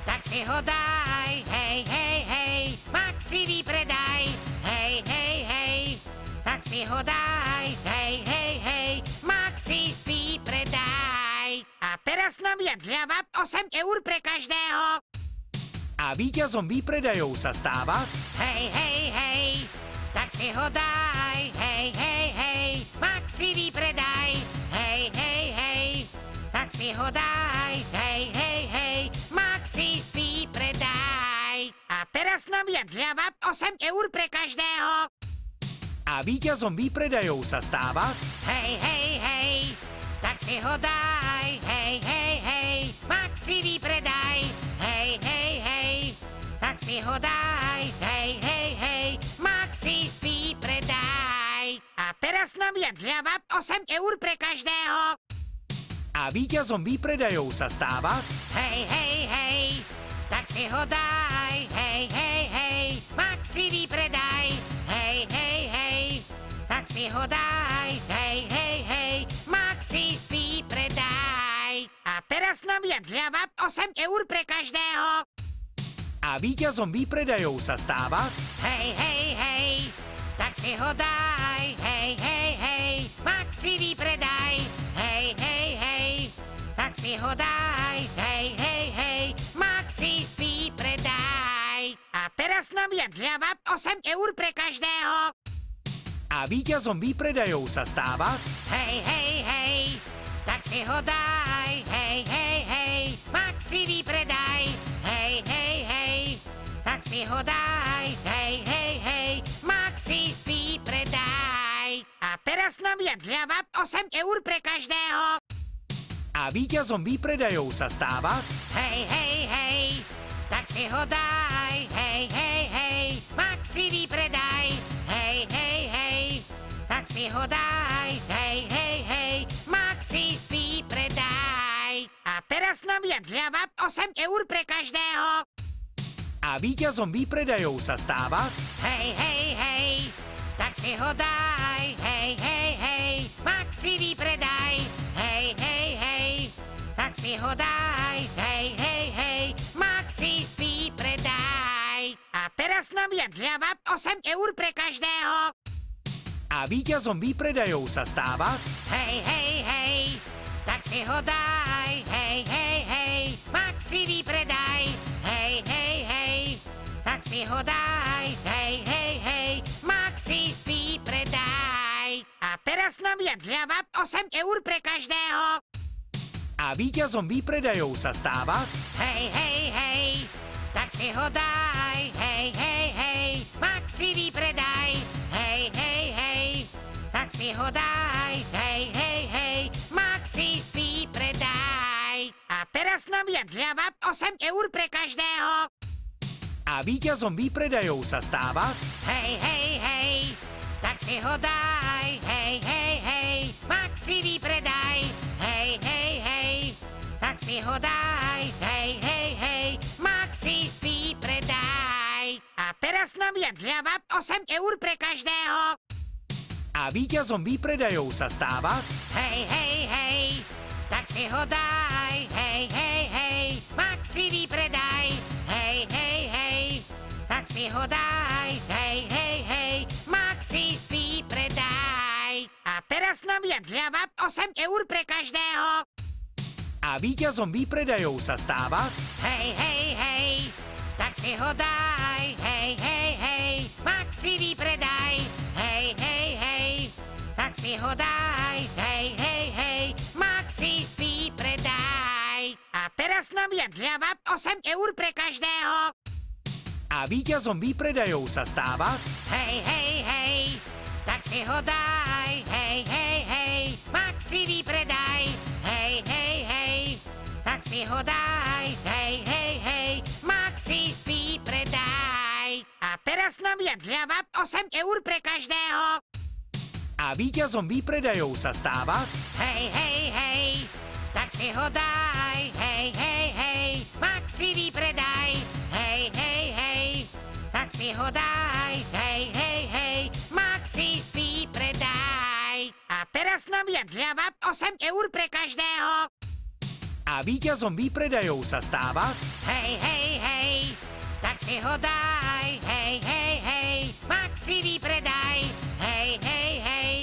tak si ho daj. Hej, hej, hej, Maxi výpredaj. Hej, hej, hej, tak si ho daj. Hej, hej, hej, Maxi výpredaj. A teraz novia zľava 8 eur pre každého. A víťazom výpredajov sa stáva... Hej, hej, hej, tak si ho daj. Hej, hej, hej, Maxi výpredaj. Hej, hej, hej, tak si ho daj. Hej, hej, hej, Maxi výpredaj. A teraz novia zľava 8 eur pre každého. A víťazom výpredajov sa stáva... Hej, hej, hej, tak si ho daj. Hej, hej, hej, Maxi výpredaj. Hej, hej, hej, tak si ho daj. Hej, hej, hej, Maxi výpredaj. A teraz novia zľava 8 eur pre každého. A víťazom výpredajov sa stáva... Hej, hej, hej, tak si ho daj. Hej, hej, hej, Maxi výpredaj. Hej, hej, hej, tak si ho daj. Hej, hej, hej, Maxi výpredaj. A teraz novia zľava 8 eur pre každého. A víťazom výpredajov sa stáva... Hej, hej, hej, tak si ho daj. Hej, hej, hej, Maxi výpredaj. Hej, hej, hej, tak si ho daj. Hej, hej, hej, Maxi výpredaj. A teraz novia zľava 8 eur pre každého. A víťazom výpredajov sa stáva... Hej, hej, hej, tak si ho daj. Hej, hej, hej, Maxi výpredaj. Hej, hej, hej, tak si ho daj. Hej, hej, hej, Maxi výpredaj. naviac zľava 8 eur pre každého. A víťazom výpredajov sa stáva... Hej, hej, hej, tak si ho daj. Hej, hej, hej, Maxi výpredaj. Hej, hej, hej, tak si ho daj. Hej, hej, hej, Maxi výpredaj. A teraz naviac zľava 8 eur pre každého. A víťazom výpredajov sa stáva... Hej, hej, hej, tak si ho daj. Hej, hej, hej, Maxi výpredaj. Hej, hej, hej, tak si ho daj. Hej, hej, hej, Maxi výpredaj. A teraz naviac zľava 8 eur pre každého. A víťazom výpredajov sa stáva... Hej, hej, hej, tak si ho daj. Hej, hej, hej, Maxi výpredaj. Hej, hej, hej, tak si ho daj. Hej, hej, hej, Maxi výpredaj. A teraz naviac zľava 8 eur pre každého. A víťazom výpredajov sa stáva... Hej, hej, hej, tak si ho daj. Hej, hej, hej, Maxi výpredaj. Hej, hej, hej, tak si ho daj. Hej, hej, hej, Maxi výpredaj. A teraz naviac zľava 8 eur pre každého. A víťazom výpredajov sa stáva... Hej, hej, hej, tak si ho daj. Hej, hej, hej, Maxi výpredaj. Hej, hej, hej, tak si ho daj. Hej, hej, hej, Maxi výpredaj. A teraz naviac zľava 8 eur pre každého. A víťazom výpredajov sa stáva... Hej, hej, hej, tak si ho daj. Hej, hej, hej, Maxi výpredaj. Hej, hej, hej, tak si ho daj. Hej, hej, hej, Maxi výpredaj. A teraz naviac zľava 8 eur pre každého. A víťazom výpredajov sa stáva... Hej, hej, hej, tak si ho daj. Hej, hej, hej, Maxi výpredaj. Hej, hej, hej, tak si ho daj. Hej, hej, hej, Maxi výpredaj. A teraz naviac zľava 8 eur pre každého. A víťazom výpredajov sa stáva... Hej, hej, hej, tak si ho daj. Hej, hej, hej, Maxi výpredaj. Hej, hej, hej, tak si ho daj. Hej, hej, hej, Maxi výpredaj. A teraz naviac zľava 8 eur pre každého. A víťazom výpredajov sa stáva... Hej, hej, hej, tak si ho daj. Hej, hej, hej, Maxi výpredaj. Hej, hej, hej, tak si ho daj. Hej, hej, hej, Maxi výpredaj. A teraz naviac zľava 8 eur pre každého. A víťazom výpredajov sa stáva... Hej, hej, hej, tak si ho daj. Hej, hej, hej, Maxi výpredaj. Hej, hej, hej,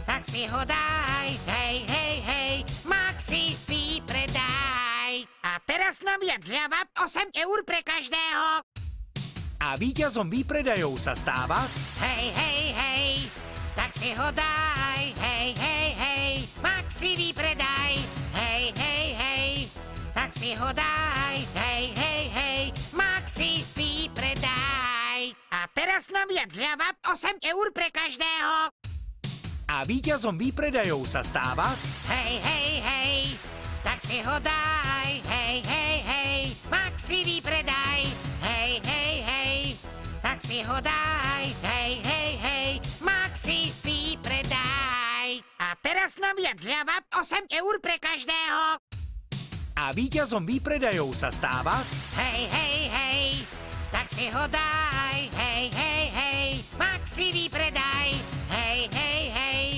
tak si ho daj. Hej, hej, hej, Maxi výpredaj. A teraz naviac zľava 8 eur pre každého. A víťazom výpredajov sa stáva... Hej, hej, hej, tak si ho daj. Hej, hej, hej, Maxi výpredaj. Hej, hej, hej, tak si ho daj. Hej, hej, hej, Maxi výpredaj. A teraz naviac zľava 8 eur pre každého. A víťazom výpredajov sa stáva... Hej, hej, hej, tak si ho daj. Hej, hej, hej, Maxi výpredaj. Hej, hej, hej, tak si ho daj. Hej, hej, hej, Maxi výpredaj. A teraz naviac zľava 8 eur pre každého. A víťazom výpredajov sa stáva... Hej, hej, hej, tak si ho daj. Hej, hej, hej, Maxi výpredaj. Hej, hej, hej,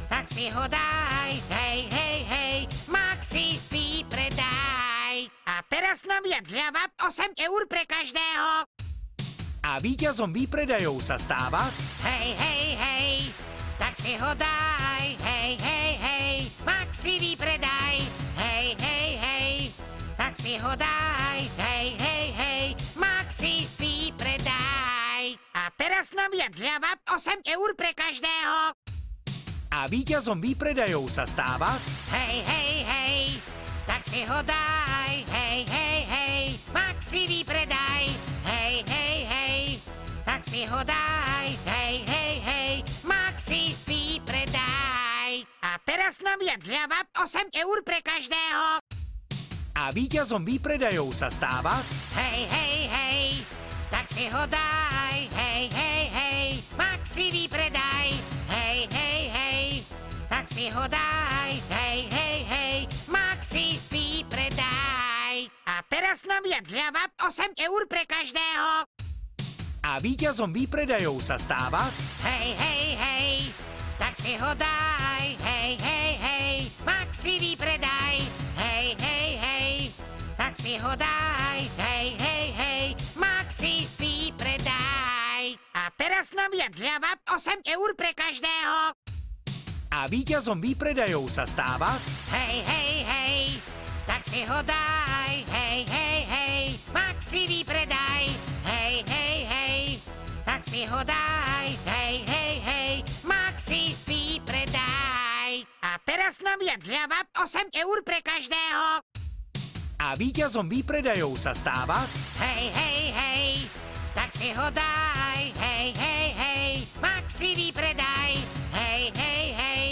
tak si ho daj. Hej, hej, hej, Maxi výpredaj. A teraz naviac zľava 8 eur pre každého. A víťazom výpredajov sa stáva... Hej, hej, hej, tak si ho daj. Hej, hej, hej, Maxi výpredaj. Hej, hej, hej, tak si ho daj. Hej, hej, hej, Maxi výpredaj. A teraz naviac zľava 8 eur pre každého. A víťazom výpredajov sa stáva... Hej, hej, hej, tak si ho daj. Hej, hej, hej, Maxi výpredaj. Hej, hej, hej, tak si ho daj. Hej, hej, hej, Maxi výpredaj. teraz novia zľava 8 eur pre každého. A víťazom výpredajov sa stáva... Hej, hej, hej, tak si ho daj. Hej, hej, hej, Maxi výpredaj. Hej, hej, hej, tak si ho daj. Hej, hej, hej, Maxi výpredaj. A teraz novia zľava 8 eur pre každého. A víťazom výpredajov sa stáva... Hej, hej, hej, tak si ho daj. Hej, hej, hej, Maxi výpredaj. Hej, hej, hej, tak si ho daj. Hej, hej, hej, Maxi výpredaj. A teraz novia zľava 8 eur pre každého. A víťazom výpredajov sa stáva... Hej, hej, hej, tak si ho daj. Hej, hej, hej, Maxi výpredaj. Hej, hej, hej, tak si ho daj. Hej, hej, hej, Maxi výpredaj. A teraz novia zľava 8 eur pre každého. A víťazom výpredajov sa stáva... Hej, hej, hej, tak si ho daj. Hej, hej, hej, Maxi výpredaj. Hej, hej, hej,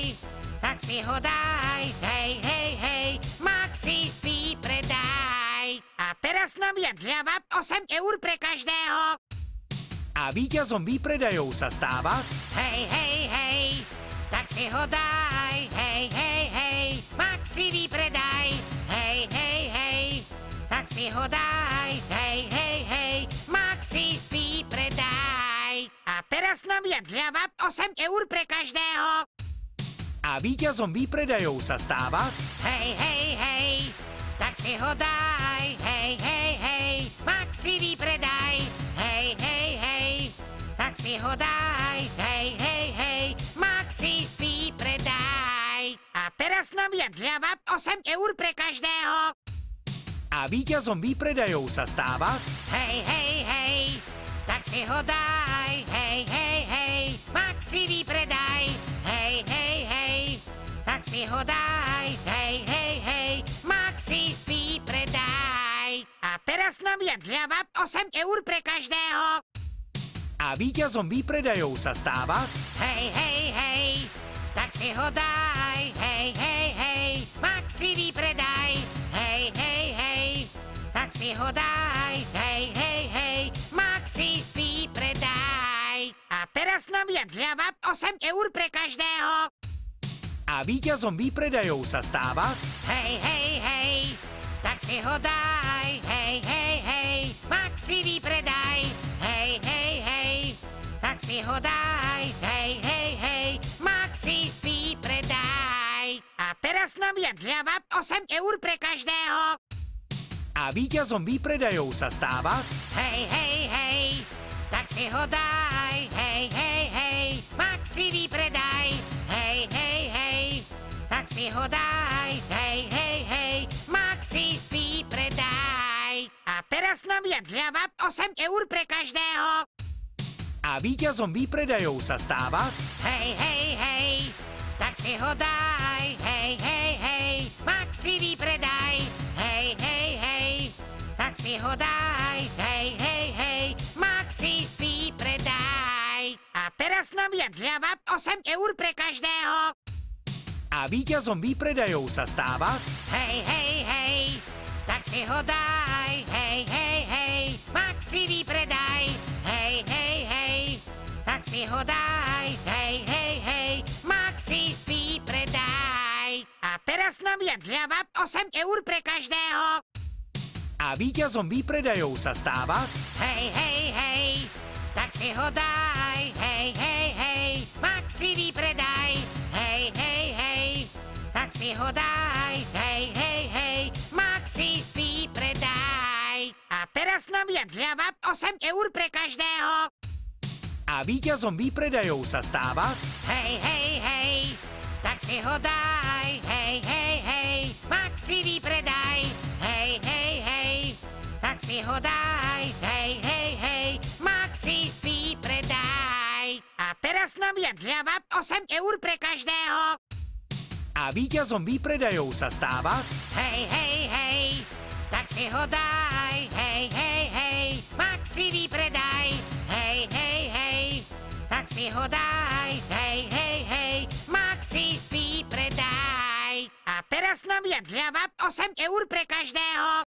tak si ho daj. Hej, hej, hej, Maxi výpredaj. A teraz novia zľava 8 eur pre každého. A víťazom výpredajov sa stáva... Hej, hej, hej, tak si ho daj. Hej, hej, hej, Maxi výpredaj. Hej, hej, hej, tak si ho daj. Hej, hej, hej, Maxi výpredaj. A teraz novia zľava 8 eur pre každého. A víťazom výpredajov sa stáva... Hej, hej, hej, tak si ho daj. Hej, hej, hej, Maxi výpredaj. Hej, hej, hej, tak si ho daj. Hej, hej, hej, Maxi výpredaj. A teraz novia zľava 8 eur pre každého. A víťazom výpredajov sa stáva... Hej, hej, hej, tak si ho daj. Hej, hej, hej, Maxi výpredaj. Hej, hej, hej, tak si ho daj. Hej, hej, hej, Maxi výpredaj. A teraz novia zľava 8 eur pre každého. A víťazom výpredajov sa stáva... Hej, hej, hej, tak si ho daj. Hej, hej, hej, Maxi výpredaj. Hej, hej, hej, tak si ho daj. Hej, hej, hej, Maxi výpredaj. A teraz novia zľava 8 eur pre každého. A víťazom výpredajov sa stáva... Hej, hej, hej, tak si ho daj. Hej, hej, hej, Maxi výpredaj. Hej, hej, hej, tak si ho daj. Hej, hej, hej, Maxi výpredaj. A teraz novia zľava 8 eur pre každého. A víťazom výpredajov sa stáva... Hej, hej, hej, tak si ho daj. Hej, hej, hej, Maxi výpredaj. Hej, hej, hej, tak si ho daj. Hej, hej, hej, Maxi výpredaj. A teraz novia zľava 8 eur pre každého. A víťazom výpredajov sa stáva... Hej, hej, hej, tak si ho daj. Hej, hej, hej, Maxi výpredaj. Hej, hej, hej, tak si ho daj. Hej, hej, hej, Maxi výpredaj. A teraz novia zľava 8 eur pre každého. A víťazom výpredajov sa stáva... Hej, hej, hej, tak si ho daj. Hej, hej, hej, Maxi výpredaj. Hej, hej, hej, tak si ho daj. Hej, hej, hej, Maxi výpredaj. A teraz novia zľava 8 eur pre každého. A víťazom výpredajov sa stáva... Hej, hej, hej, tak si ho daj. Hej, hej, hej, Maxi výpredaj. Hej, hej, hej, tak si ho daj. Hej, hej, hej, Maxi výpredaj. A teraz novia zľava 8 eur pre každého. A víťazom výpredajov sa stáva... Hej, hej, hej, tak si ho daj. Hej, hej, hej, Maxi výpredaj. Hej, hej, hej, tak si ho daj. Hej, hej, hej, Maxi výpredaj. A teraz novia zľava 8 eur pre každého. A víťazom výpredajov sa stáva... Hej, hej, hej, tak si ho daj. Hej, hej, hej, Maxi výpredaj. Hej, hej, hej, tak si ho daj. Hej, hej, hej, Maxi výpredaj. Teraz naviac zľava 8 eur pre každého.